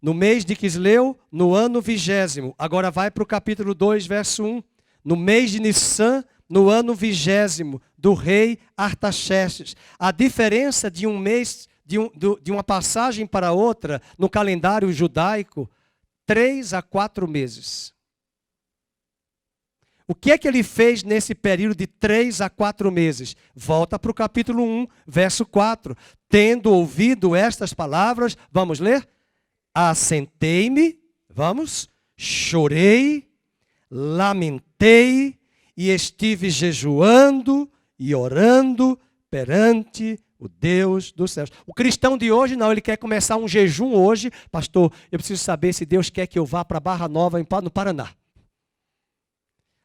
No mês de Quisleu, no ano 20º. Agora vai para o capítulo 2, verso 1. No mês de Nissan, no ano 20º, do rei Artaxerxes. A diferença de um mês, de uma passagem para outra, no calendário judaico, 3 a 4 meses. O que é que ele fez nesse período de 3 a 4 meses? Volta para o capítulo 1, verso 4. Tendo ouvido estas palavras, vamos ler? Assentei-me, vamos, chorei, lamentei, e estive jejuando e orando perante o Deus dos céus. O cristão de hoje não, ele quer começar um jejum hoje. Pastor, eu preciso saber se Deus quer que eu vá para Barra Nova, no Paraná.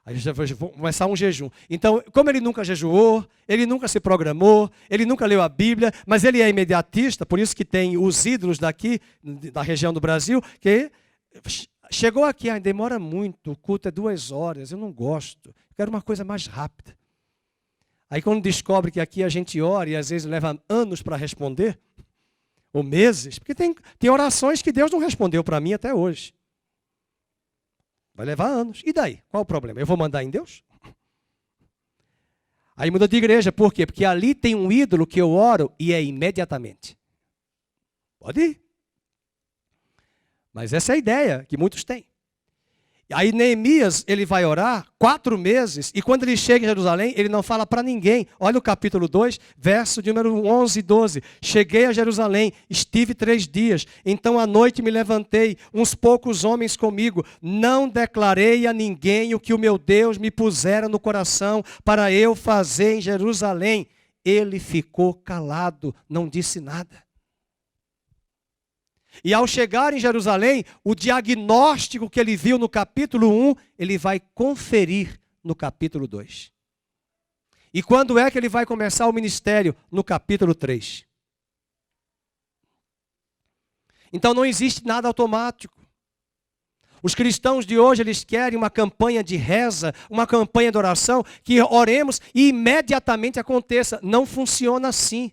Aí já vou começar um jejum. Então, como ele nunca jejuou, ele nunca se programou, ele nunca leu a Bíblia, mas ele é imediatista, por isso que tem os ídolos daqui, da região do Brasil, que chegou aqui, demora muito, o culto é 2 horas, eu não gosto. Quero uma coisa mais rápida. Aí quando descobre que aqui a gente ora e às vezes leva anos para responder, ou meses, porque tem orações que Deus não respondeu para mim até hoje. Vai levar anos. E daí? Qual o problema? Eu vou mandar em Deus? Aí muda de igreja. Por quê? Porque ali tem um ídolo que eu oro e é imediatamente. Pode ir. Mas essa é a ideia que muitos têm. Aí Neemias, ele vai orar 4 meses, e quando ele chega em Jerusalém, ele não fala para ninguém. Olha o capítulo 2, verso de número 11 e 12. Cheguei a Jerusalém, estive 3 dias, então à noite me levantei, uns poucos homens comigo. Não declarei a ninguém o que o meu Deus me pusera no coração para eu fazer em Jerusalém. Ele ficou calado, não disse nada. E ao chegar em Jerusalém, o diagnóstico que ele viu no capítulo 1, ele vai conferir no capítulo 2. E quando é que ele vai começar o ministério? No capítulo 3. Então não existe nada automático. Os cristãos de hoje, eles querem uma campanha de reza, uma campanha de oração, que oremos e imediatamente aconteça. Não funciona assim.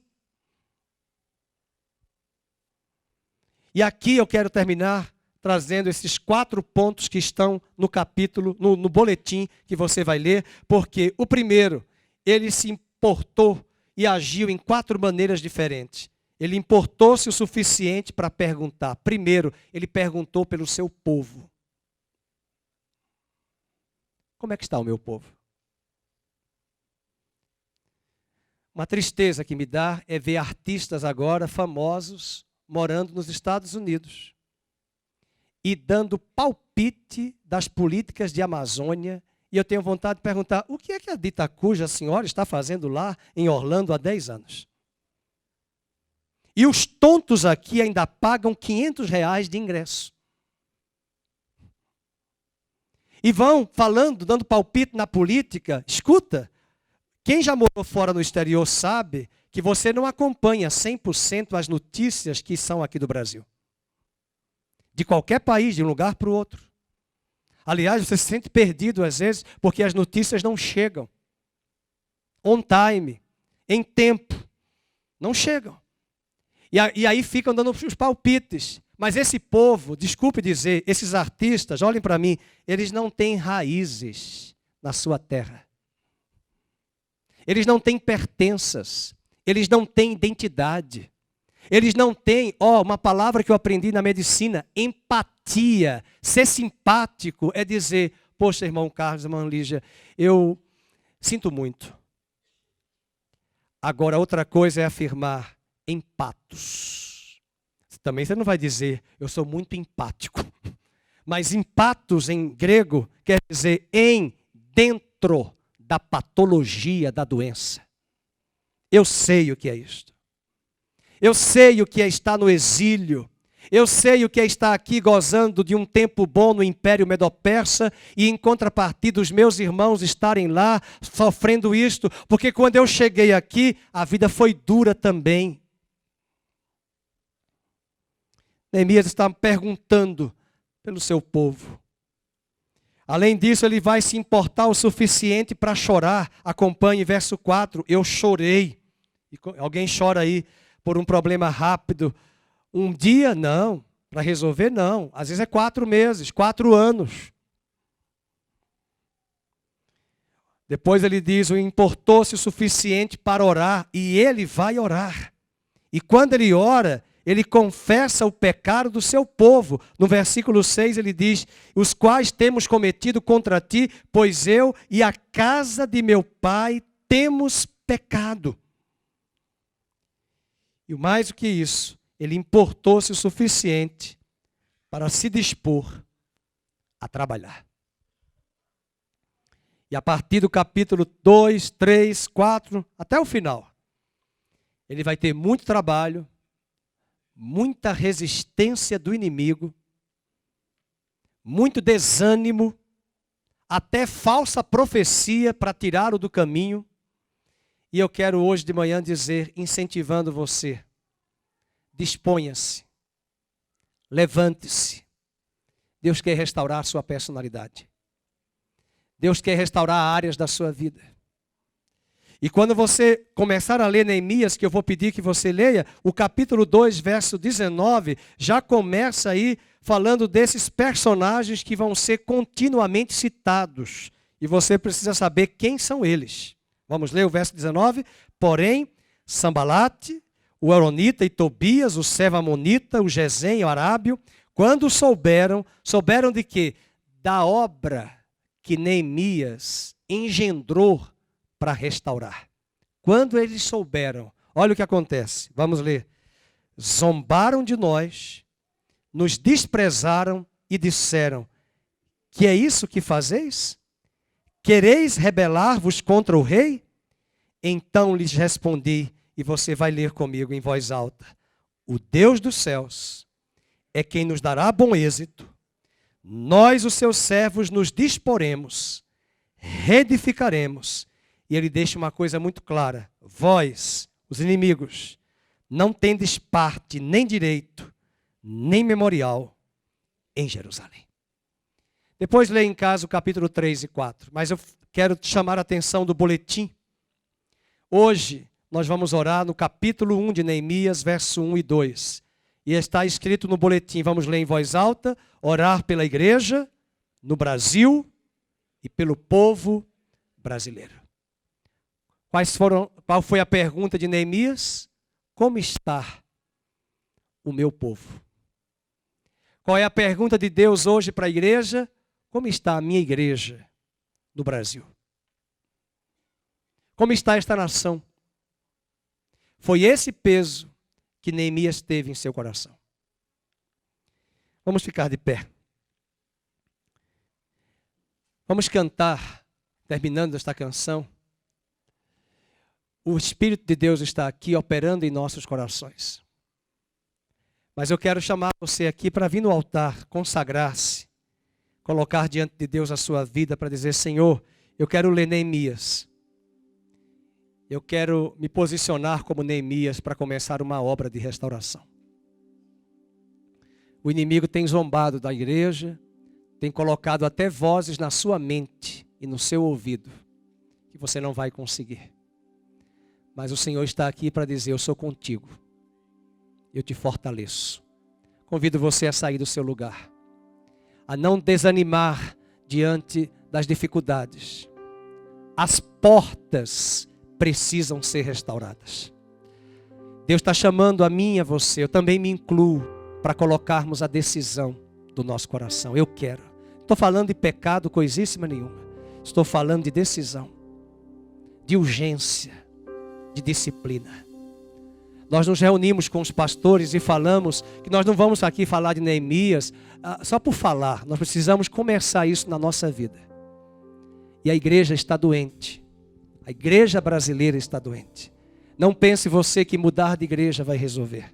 E aqui eu quero terminar trazendo esses 4 pontos que estão no capítulo, no boletim que você vai ler, porque o primeiro, ele se importou e agiu em 4 maneiras diferentes. Ele importou-se o suficiente para perguntar. Primeiro, ele perguntou pelo seu povo. Como é que está o meu povo? Uma tristeza que me dá é ver artistas agora famosos morando nos Estados Unidos e dando palpite das políticas de Amazônia. E eu tenho vontade de perguntar, o que é que a dita cuja senhora está fazendo lá em Orlando há 10 anos? E os tontos aqui ainda pagam R$500 de ingresso. E vão falando, dando palpite na política. Escuta, quem já morou fora no exterior sabe que você não acompanha 100% as notícias que são aqui do Brasil. De qualquer país, de um lugar para o outro. Aliás, você se sente perdido às vezes, porque as notícias não chegam. On time, em tempo, não chegam. E aí ficam dando os palpites. Mas esse povo, desculpe dizer, esses artistas, olhem para mim, eles não têm raízes na sua terra. Eles não têm pertenças. Eles não têm identidade. Eles não têm, uma palavra que eu aprendi na medicina, empatia. Ser simpático é dizer, poxa, irmão Carlos, irmã Lígia, eu sinto muito. Agora, outra coisa é afirmar empatos. Também você não vai dizer, eu sou muito empático. Mas empatos em grego quer dizer dentro da patologia da doença. Eu sei o que é isto. Eu sei o que é estar no exílio. Eu sei o que é estar aqui gozando de um tempo bom no Império Medo-Persa e em contrapartida os meus irmãos estarem lá sofrendo isto, porque quando eu cheguei aqui, a vida foi dura também. Neemias está perguntando pelo seu povo. Além disso, ele vai se importar o suficiente para chorar. Acompanhe verso 4. Eu chorei. Alguém chora aí por um problema rápido. Um dia, não. Para resolver, não. Às vezes é 4 meses, 4 anos. Depois ele diz, importou-se o suficiente para orar. E ele vai orar. E quando ele ora, ele confessa o pecado do seu povo. No versículo 6 ele diz, os quais temos cometido contra ti, pois eu e a casa de meu pai temos pecado. E mais do que isso, ele importou-se o suficiente para se dispor a trabalhar. E a partir do capítulo 2, 3, 4, até o final, ele vai ter muito trabalho, muita resistência do inimigo, muito desânimo, até falsa profecia para tirá-lo do caminho. E eu quero hoje de manhã dizer, incentivando você, disponha-se, levante-se. Deus quer restaurar a sua personalidade. Deus quer restaurar áreas da sua vida. E quando você começar a ler Neemias, que eu vou pedir que você leia, o capítulo 2, verso 19, já começa aí falando desses personagens que vão ser continuamente citados. E você precisa saber quem são eles. Vamos ler o verso 19? Porém, Sambalate, o Aronita e Tobias, o Servo-Amonita, o Gesem, o Arábio, quando souberam de quê? Da obra que Neemias engendrou para restaurar. Quando eles souberam, olha o que acontece. Vamos ler. Zombaram de nós, nos desprezaram e disseram, que é isso que fazeis? Quereis rebelar-vos contra o rei? Então lhes respondi, e você vai ler comigo em voz alta. O Deus dos céus é quem nos dará bom êxito. Nós, os seus servos, nos disporemos, reedificaremos. E ele deixa uma coisa muito clara: vós, os inimigos, não tendes parte, nem direito, nem memorial em Jerusalém. Depois leia em casa o capítulo 3 e 4. Mas eu quero chamar a atenção do boletim. Hoje nós vamos orar no capítulo 1 de Neemias, verso 1 e 2. E está escrito no boletim, vamos ler em voz alta: orar pela igreja no Brasil e pelo povo brasileiro. Qual foi a pergunta de Neemias? Como está o meu povo? Qual é a pergunta de Deus hoje para a igreja? Como está a minha igreja no Brasil? Como está esta nação? Foi esse peso que Neemias teve em seu coração. Vamos ficar de pé. Vamos cantar, terminando esta canção. O Espírito de Deus está aqui operando em nossos corações. Mas eu quero chamar você aqui para vir no altar, consagrar-se, colocar diante de Deus a sua vida para dizer: Senhor, eu quero ler Neemias. Eu quero me posicionar como Neemias para começar uma obra de restauração. O inimigo tem zombado da igreja, tem colocado até vozes na sua mente e no seu ouvido, que você não vai conseguir. Mas o Senhor está aqui para dizer: eu sou contigo, eu te fortaleço. Convido você a sair do seu lugar, a não desanimar diante das dificuldades. As portas precisam ser restauradas. Deus está chamando a mim e a você, eu também me incluo, para colocarmos a decisão do nosso coração. Eu quero. Não estou falando de pecado, coisíssima nenhuma. Estou falando de decisão, de urgência, de disciplina. Nós nos reunimos com os pastores e falamos que nós não vamos aqui falar de Neemias só por falar. Nós precisamos começar isso na nossa vida. E a igreja está doente. A igreja brasileira está doente. Não pense você que mudar de igreja vai resolver.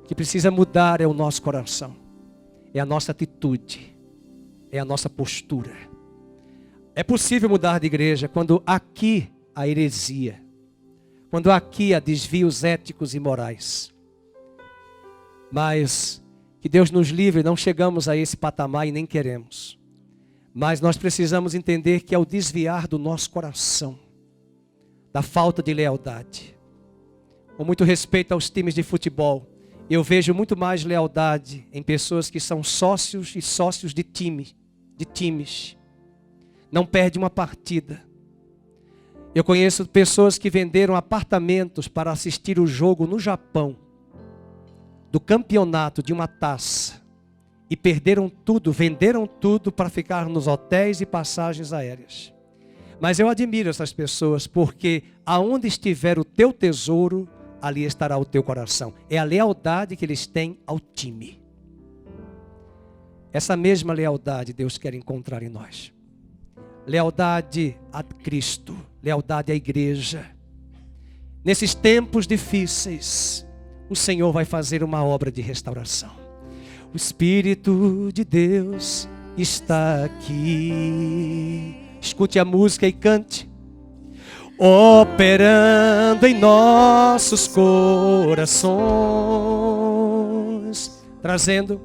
O que precisa mudar é o nosso coração. É a nossa atitude. É a nossa postura. É possível mudar de igreja quando aqui há heresia. Quando aqui há desvios éticos e morais. Mas que Deus nos livre, não chegamos a esse patamar e nem queremos. Mas nós precisamos entender que é o desviar do nosso coração, da falta de lealdade. Com muito respeito aos times de futebol, eu vejo muito mais lealdade em pessoas que são sócios e sócios de times. Não perde uma partida. Eu conheço pessoas que venderam apartamentos para assistir o jogo no Japão, do campeonato de uma taça, e perderam tudo, venderam tudo para ficar nos hotéis e passagens aéreas. Mas eu admiro essas pessoas, porque aonde estiver o teu tesouro, ali estará o teu coração. É a lealdade que eles têm ao time. Essa mesma lealdade Deus quer encontrar em nós. Lealdade a Cristo, lealdade à igreja. Nesses tempos difíceis, o Senhor vai fazer uma obra de restauração. O Espírito de Deus está aqui. Escute a música e cante. Operando em nossos corações, trazendo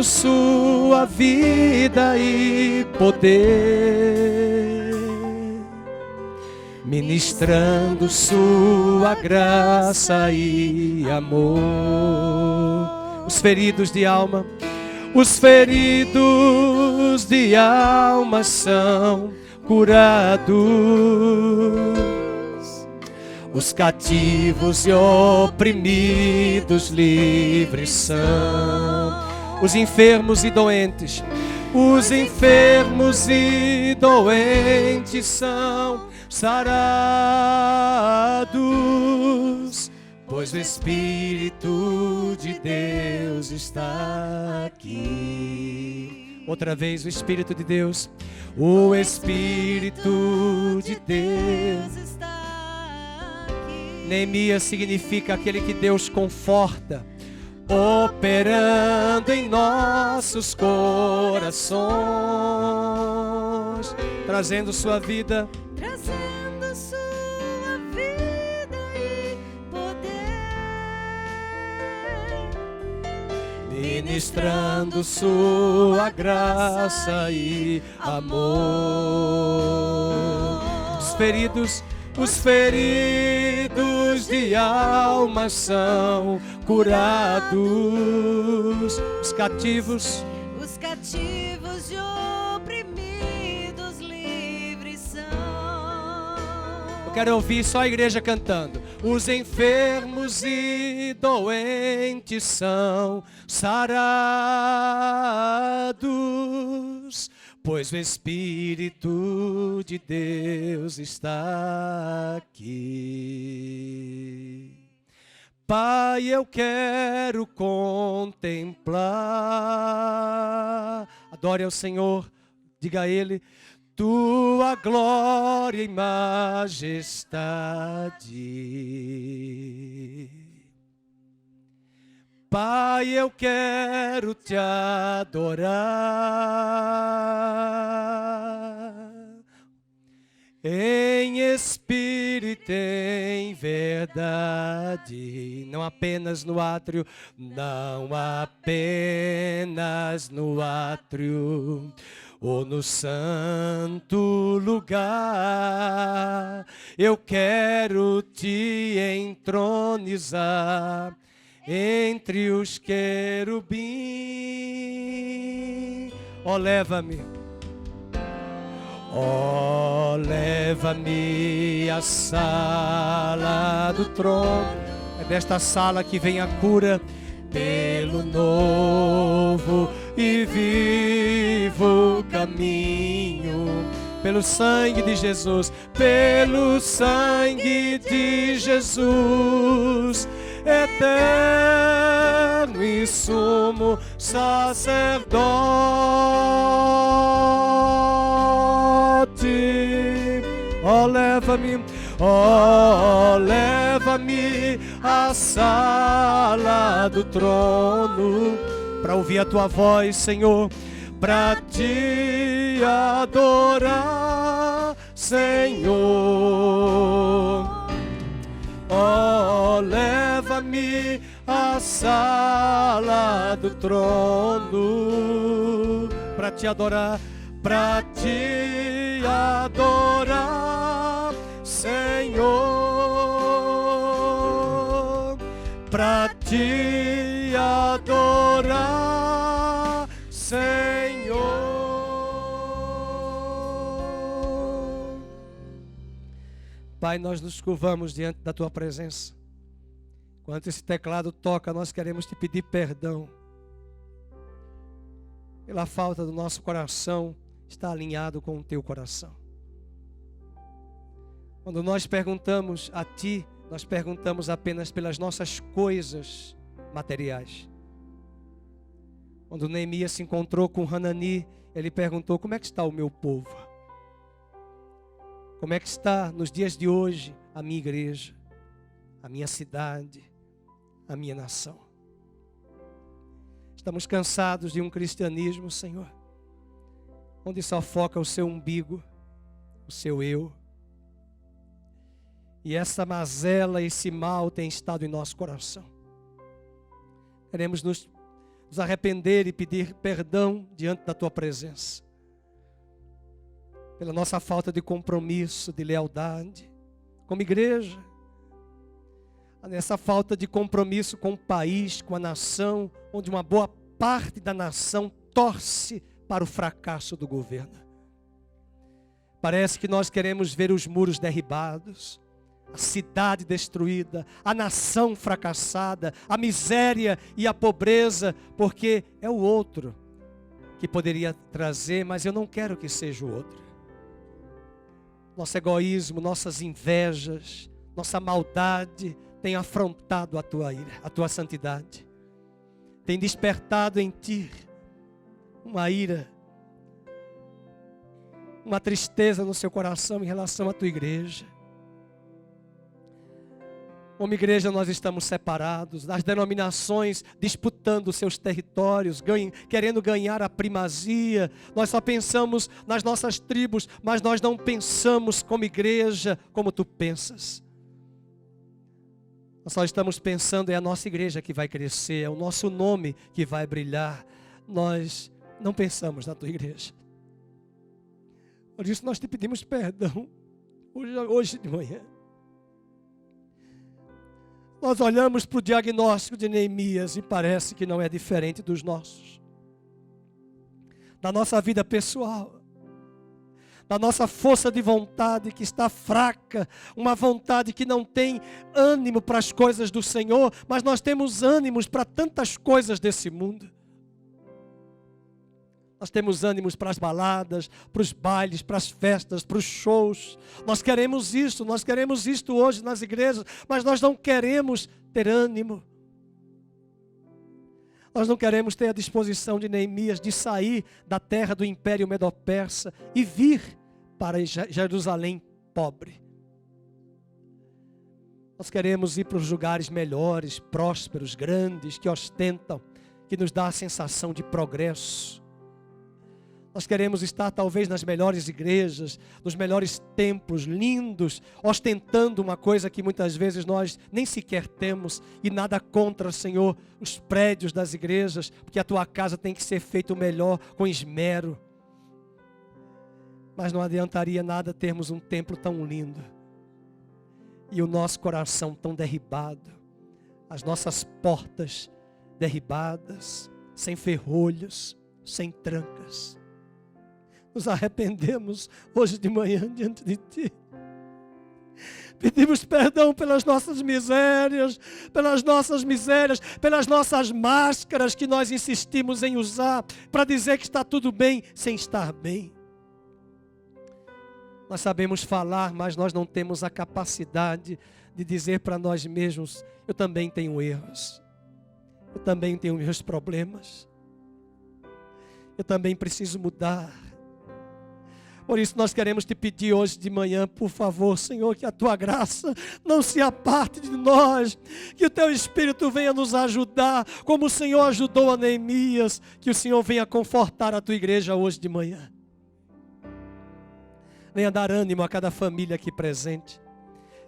sua vida e poder, ministrando sua graça e amor. Os feridos de alma são curados, os cativos e oprimidos livres são, os enfermos e doentes são sarados, pois o Espírito de Deus está aqui. Outra vez, o Espírito de Deus. O Espírito de Deus está aqui. Neemias significa aquele que Deus conforta. operando em nossos corações, trazendo sua vida, trazendo sua vida e poder, ministrando sua graça e amor. Os feridos de alma são curados, os cativos e oprimidos livres são. Eu quero ouvir só a igreja cantando. Os enfermos e doentes são sarados, pois o Espírito de Deus está aqui. Pai, eu quero contemplar. Adore ao Senhor, diga a Ele, tua glória e majestade. Pai, eu quero te adorar em espírito e em verdade, não apenas no átrio, ou no santo lugar. Eu quero te entronizar entre os querubins. Ó, leva-me. Oh, leva-me à sala do trono. É desta sala que vem a cura pelo novo e vivo caminho. Pelo sangue de Jesus, pelo sangue de Jesus, eterno e sumo sacerdote. Oh, leva-me à sala do trono, para ouvir a tua voz, Senhor, para te adorar, Senhor. Oh, leva-me à sala do trono, para te adorar, para te adorar, Senhor, para te adorar, Senhor. Pai, nós nos curvamos diante da tua presença. Quando esse teclado toca, nós queremos te pedir perdão pela falta do nosso coração estar alinhado com o teu coração. Quando nós perguntamos a ti, nós perguntamos apenas pelas nossas coisas materiais. Quando Neemias se encontrou com Hanani, ele perguntou: como é que está o meu povo? Como é que está nos dias de hoje a minha igreja, a minha cidade, a minha nação? Estamos cansados de um cristianismo, Senhor, onde só foca o seu umbigo, o seu eu. E essa mazela, esse mal tem estado em nosso coração. Queremos nos arrepender e pedir perdão diante da tua presença, pela nossa falta de compromisso, de lealdade como igreja, nessa falta de compromisso com o país, com a nação, onde uma boa parte da nação torce para o fracasso do governo. Parece que nós queremos ver os muros derribados, a cidade destruída, a nação fracassada, a miséria e a pobreza, porque é o outro que poderia trazer, mas eu não quero que seja o outro. Nosso egoísmo, nossas invejas, nossa maldade tem afrontado a tua ira, a tua santidade. Tem despertado em ti uma ira, uma tristeza no seu coração em relação à tua igreja. Como igreja nós estamos separados, as denominações disputando seus territórios, querendo ganhar a primazia. Nós só pensamos nas nossas tribos, mas nós não pensamos como igreja, como tu pensas. Nós só estamos pensando, é a nossa igreja que vai crescer, é o nosso nome que vai brilhar. Nós não pensamos na tua igreja. Por isso nós te pedimos perdão hoje de manhã. Nós olhamos para o diagnóstico de Neemias e parece que não é diferente dos nossos. Da nossa vida pessoal, da nossa força de vontade que está fraca, uma vontade que não tem ânimo para as coisas do Senhor, mas nós temos ânimos para tantas coisas desse mundo. Nós temos ânimos para as baladas, para os bailes, para as festas, para os shows. Nós queremos isto hoje nas igrejas, mas nós não queremos ter ânimo. Nós não queremos ter a disposição de Neemias de sair da terra do Império Medo-Persa e vir para Jerusalém pobre. Nós queremos ir para os lugares melhores, prósperos, grandes, que ostentam, que nos dá a sensação de progresso. Nós queremos estar talvez nas melhores igrejas, nos melhores templos, lindos, ostentando uma coisa que muitas vezes nós nem sequer temos. E nada contra, Senhor, os prédios das igrejas, porque a tua casa tem que ser feita melhor, com esmero. Mas não adiantaria nada termos um templo tão lindo e o nosso coração tão derribado, as nossas portas derribadas, sem ferrolhos, sem trancas. Nos arrependemos hoje de manhã diante de Ti. Pedimos perdão pelas nossas misérias, pelas nossas máscaras que nós insistimos em usar para dizer que está tudo bem sem estar bem. Nós sabemos falar, mas nós não temos a capacidade de dizer para nós mesmos: eu também tenho erros, eu também tenho meus problemas, eu também preciso mudar. Por isso nós queremos te pedir hoje de manhã, por favor, Senhor, que a tua graça não se aparte de nós, que o teu Espírito venha nos ajudar, como o Senhor ajudou a Neemias, que o Senhor venha confortar a tua igreja hoje de manhã. Venha dar ânimo a cada família aqui presente.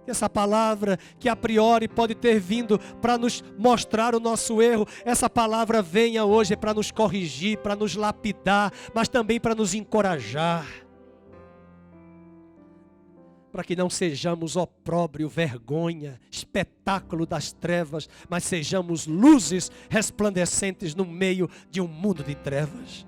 Que essa palavra que a priori pode ter vindo para nos mostrar o nosso erro, essa palavra venha hoje para nos corrigir, para nos lapidar, mas também para nos encorajar. Para que não sejamos opróbrio, vergonha, espetáculo das trevas, mas sejamos luzes resplandecentes no meio de um mundo de trevas.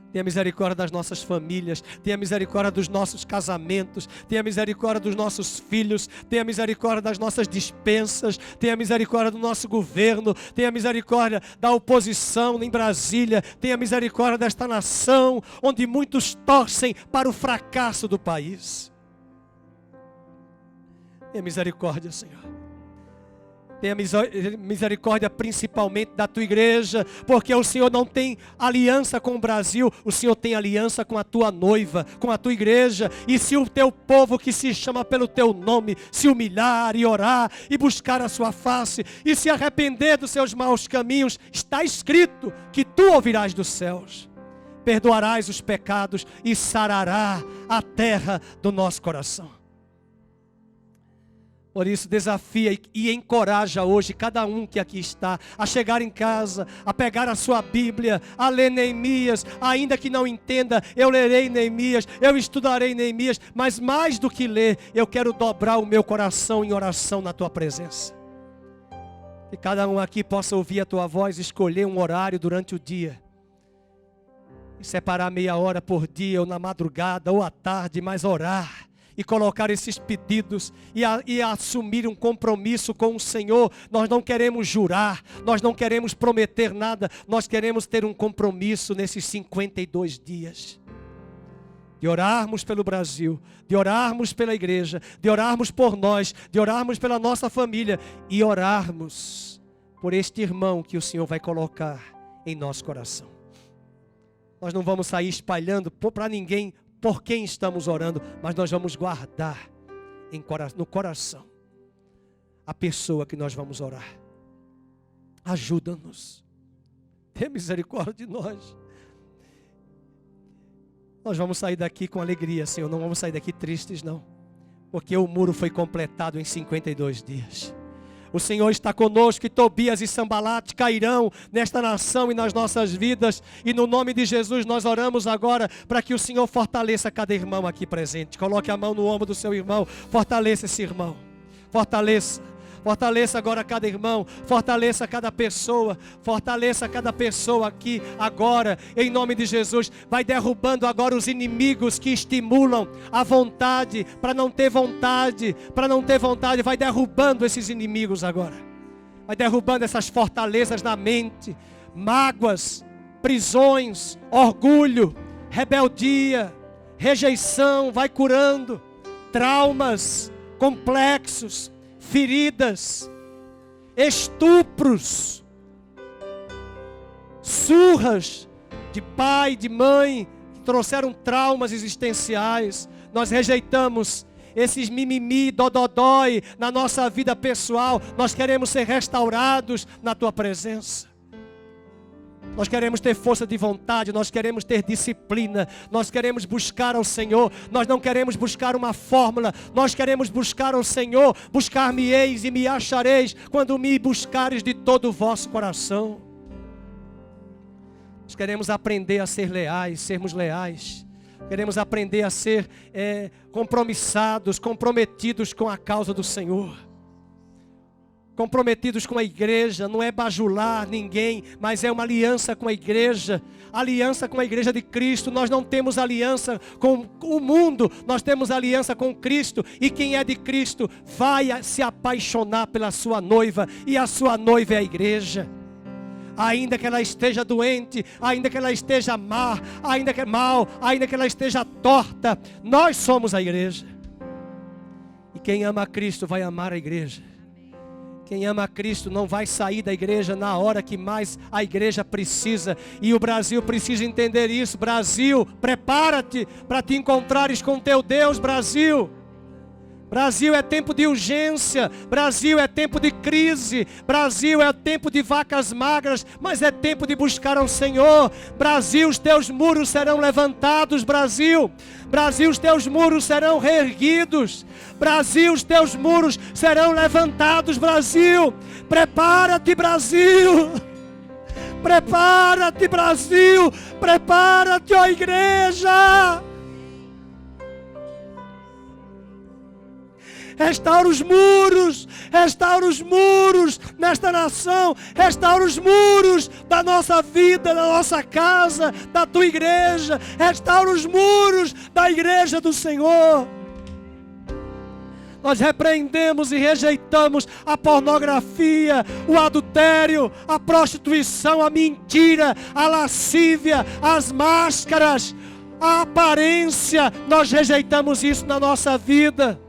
Tenha misericórdia das nossas famílias, tenha misericórdia dos nossos casamentos, tenha misericórdia dos nossos filhos, tenha misericórdia das nossas dispensas, tenha misericórdia do nosso governo, tenha misericórdia da oposição em Brasília, tenha misericórdia desta nação, onde muitos torcem para o fracasso do país. Tenha misericórdia, Senhor. Tenha misericórdia principalmente da tua igreja, porque o Senhor não tem aliança com o Brasil, o Senhor tem aliança com a tua noiva, com a tua igreja. E se o teu povo que se chama pelo teu nome se humilhar e orar e buscar a sua face e se arrepender dos seus maus caminhos, está escrito que tu ouvirás dos céus, perdoarás os pecados e sarará a terra do nosso coração. Por isso desafia e encoraja hoje cada um que aqui está a chegar em casa, a pegar a sua Bíblia, a ler Neemias, ainda que não entenda, eu lerei Neemias, eu estudarei Neemias, mas mais do que ler, eu quero dobrar o meu coração em oração na tua presença. Que cada um aqui possa ouvir a tua voz, escolher um horário durante o dia, e separar meia hora por dia, ou na madrugada, ou à tarde, mas orar. E colocar esses pedidos e assumir um compromisso com o Senhor. Nós não queremos jurar, nós não queremos prometer nada, nós queremos ter um compromisso nesses 52 dias. De orarmos pelo Brasil, de orarmos pela igreja, de orarmos por nós, de orarmos pela nossa família e orarmos por este irmão que o Senhor vai colocar em nosso coração. Nós não vamos sair espalhando para ninguém por quem estamos orando, mas nós vamos guardar no coração. a pessoa que nós vamos orar. Ajuda-nos. Tenha misericórdia de nós. Nós vamos sair daqui com alegria, Senhor. Não vamos sair daqui tristes, não. Porque o muro foi completado em 52 dias. O Senhor está conosco e Tobias e Sambalate cairão nesta nação e nas nossas vidas. E no nome de Jesus nós oramos agora para que o Senhor fortaleça cada irmão aqui presente. Coloque a mão no ombro do seu irmão. Fortaleça esse irmão. Fortaleça. Fortaleça agora cada irmão, fortaleça cada pessoa aqui agora, em nome de Jesus. Vai derrubando agora os inimigos que estimulam a vontade, para não ter vontade, vai derrubando esses inimigos agora. Vai derrubando essas fortalezas na mente, mágoas, prisões, orgulho, rebeldia, rejeição, vai curando, traumas, complexos, feridas, estupros, surras de pai, de mãe, que trouxeram traumas existenciais. Nós rejeitamos esses mimimi, dododói na nossa vida pessoal. Nós queremos ser restaurados na tua presença. Nós queremos ter força de vontade, nós queremos ter disciplina, nós queremos buscar ao Senhor, nós não queremos buscar uma fórmula, nós queremos buscar ao Senhor. Buscar-me-eis e me achareis quando me buscares de todo o vosso coração. Nós queremos aprender a ser leais, sermos leais. Queremos aprender a ser comprometidos com a causa do Senhor. Comprometidos com a igreja, não é bajular ninguém, mas é uma aliança com a igreja. Aliança com a igreja de Cristo. Nós não temos aliança com o mundo, nós temos aliança com Cristo. E quem é de Cristo vai se apaixonar pela sua noiva, e a sua noiva é a igreja. Ainda que ela esteja doente, ainda que ela esteja má, ainda que ela esteja torta, nós somos a igreja. E quem ama a Cristo vai amar a igreja. Quem ama a Cristo não vai sair da igreja na hora que mais a igreja precisa. E o Brasil precisa entender isso. Brasil, prepara-te para te encontrares com teu Deus, Brasil. Brasil é tempo de urgência, Brasil é tempo de crise, Brasil é tempo de vacas magras, mas é tempo de buscar ao Senhor. Brasil, os teus muros serão levantados, Brasil. Brasil, os teus muros serão reerguidos. Brasil, os teus muros serão levantados, Brasil. Prepara-te, Brasil. Prepara-te, Brasil. Prepara-te, ó igreja. Restaura os muros nesta nação, restaura os muros da nossa vida, da nossa casa, da tua igreja, restaura os muros da igreja do Senhor. Nós repreendemos e rejeitamos a pornografia, o adultério, a prostituição, a mentira, a lascívia, as máscaras, a aparência. Nós rejeitamos isso na nossa vida.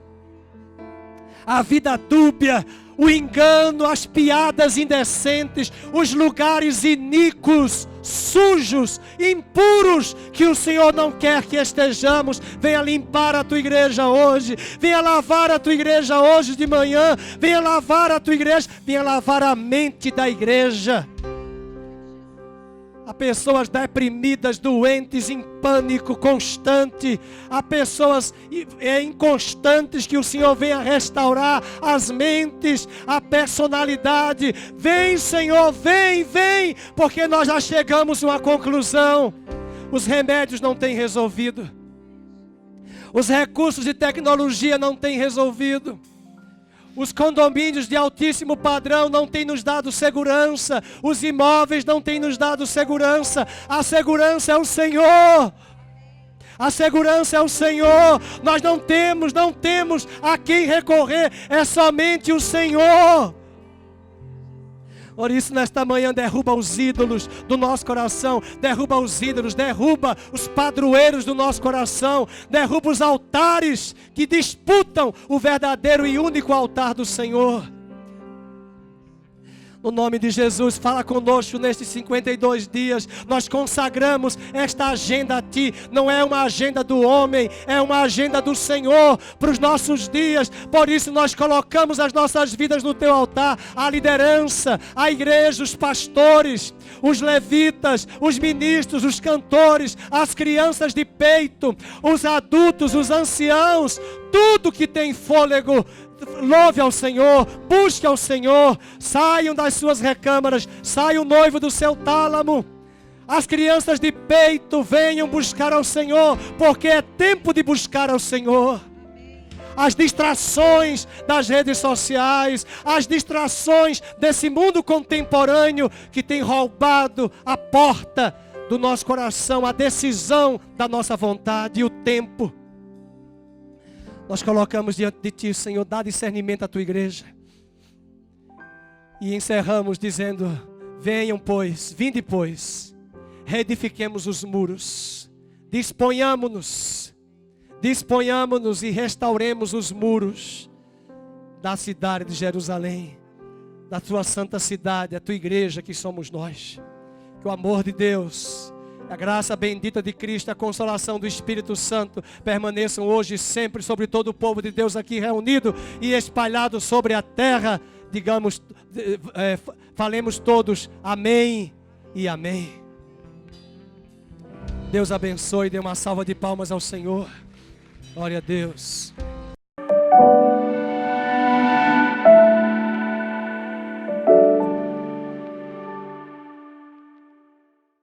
A vida dúbia, o engano, as piadas indecentes, os lugares iníquos, sujos, impuros, que o Senhor não quer que estejamos. Venha limpar a tua igreja hoje, venha lavar a tua igreja hoje de manhã, venha lavar a tua igreja, venha lavar a mente da igreja. Há pessoas deprimidas, doentes, em pânico constante. Há pessoas inconstantes que o Senhor venha restaurar as mentes, a personalidade. Vem, Senhor, vem, porque nós já chegamos a uma conclusão. Os remédios não têm resolvido. Os recursos de tecnologia não têm resolvido. Os condomínios de altíssimo padrão não têm nos dado segurança. Os imóveis não têm nos dado segurança. A segurança é o Senhor. A segurança é o Senhor. Nós não temos a quem recorrer. É somente o Senhor. Por isso, nesta manhã, derruba os ídolos do nosso coração. Derruba os ídolos, derruba os padroeiros do nosso coração. Derruba os altares que disputam o verdadeiro e único altar do Senhor. No nome de Jesus, fala conosco nestes 52 dias. Nós consagramos esta agenda a Ti. Não é uma agenda do homem, é uma agenda do Senhor para os nossos dias. Por isso nós colocamos as nossas vidas no Teu altar. A liderança, a igreja, os pastores, os levitas, os ministros, os cantores, as crianças de peito, os adultos, os anciãos, tudo que tem fôlego. Louve ao Senhor, busque ao Senhor, saiam das suas recâmaras, saia o noivo do seu tálamo. As crianças de peito, venham buscar ao Senhor, porque é tempo de buscar ao Senhor. As distrações das redes sociais, as distrações desse mundo contemporâneo que tem roubado a porta do nosso coração, a decisão da nossa vontade e o tempo. Nós colocamos diante de Ti, Senhor, dá discernimento à Tua igreja. E encerramos dizendo, venham pois, vinde pois, reedifiquemos os muros, disponhamo-nos e restauremos os muros da cidade de Jerusalém, da Tua santa cidade, a Tua igreja que somos nós. Que o amor de Deus, a graça bendita de Cristo, a consolação do Espírito Santo permaneçam hoje e sempre sobre todo o povo de Deus aqui reunido e espalhado sobre a terra. Digamos, falemos todos amém e amém. Deus abençoe, dê uma salva de palmas ao Senhor. Glória a Deus.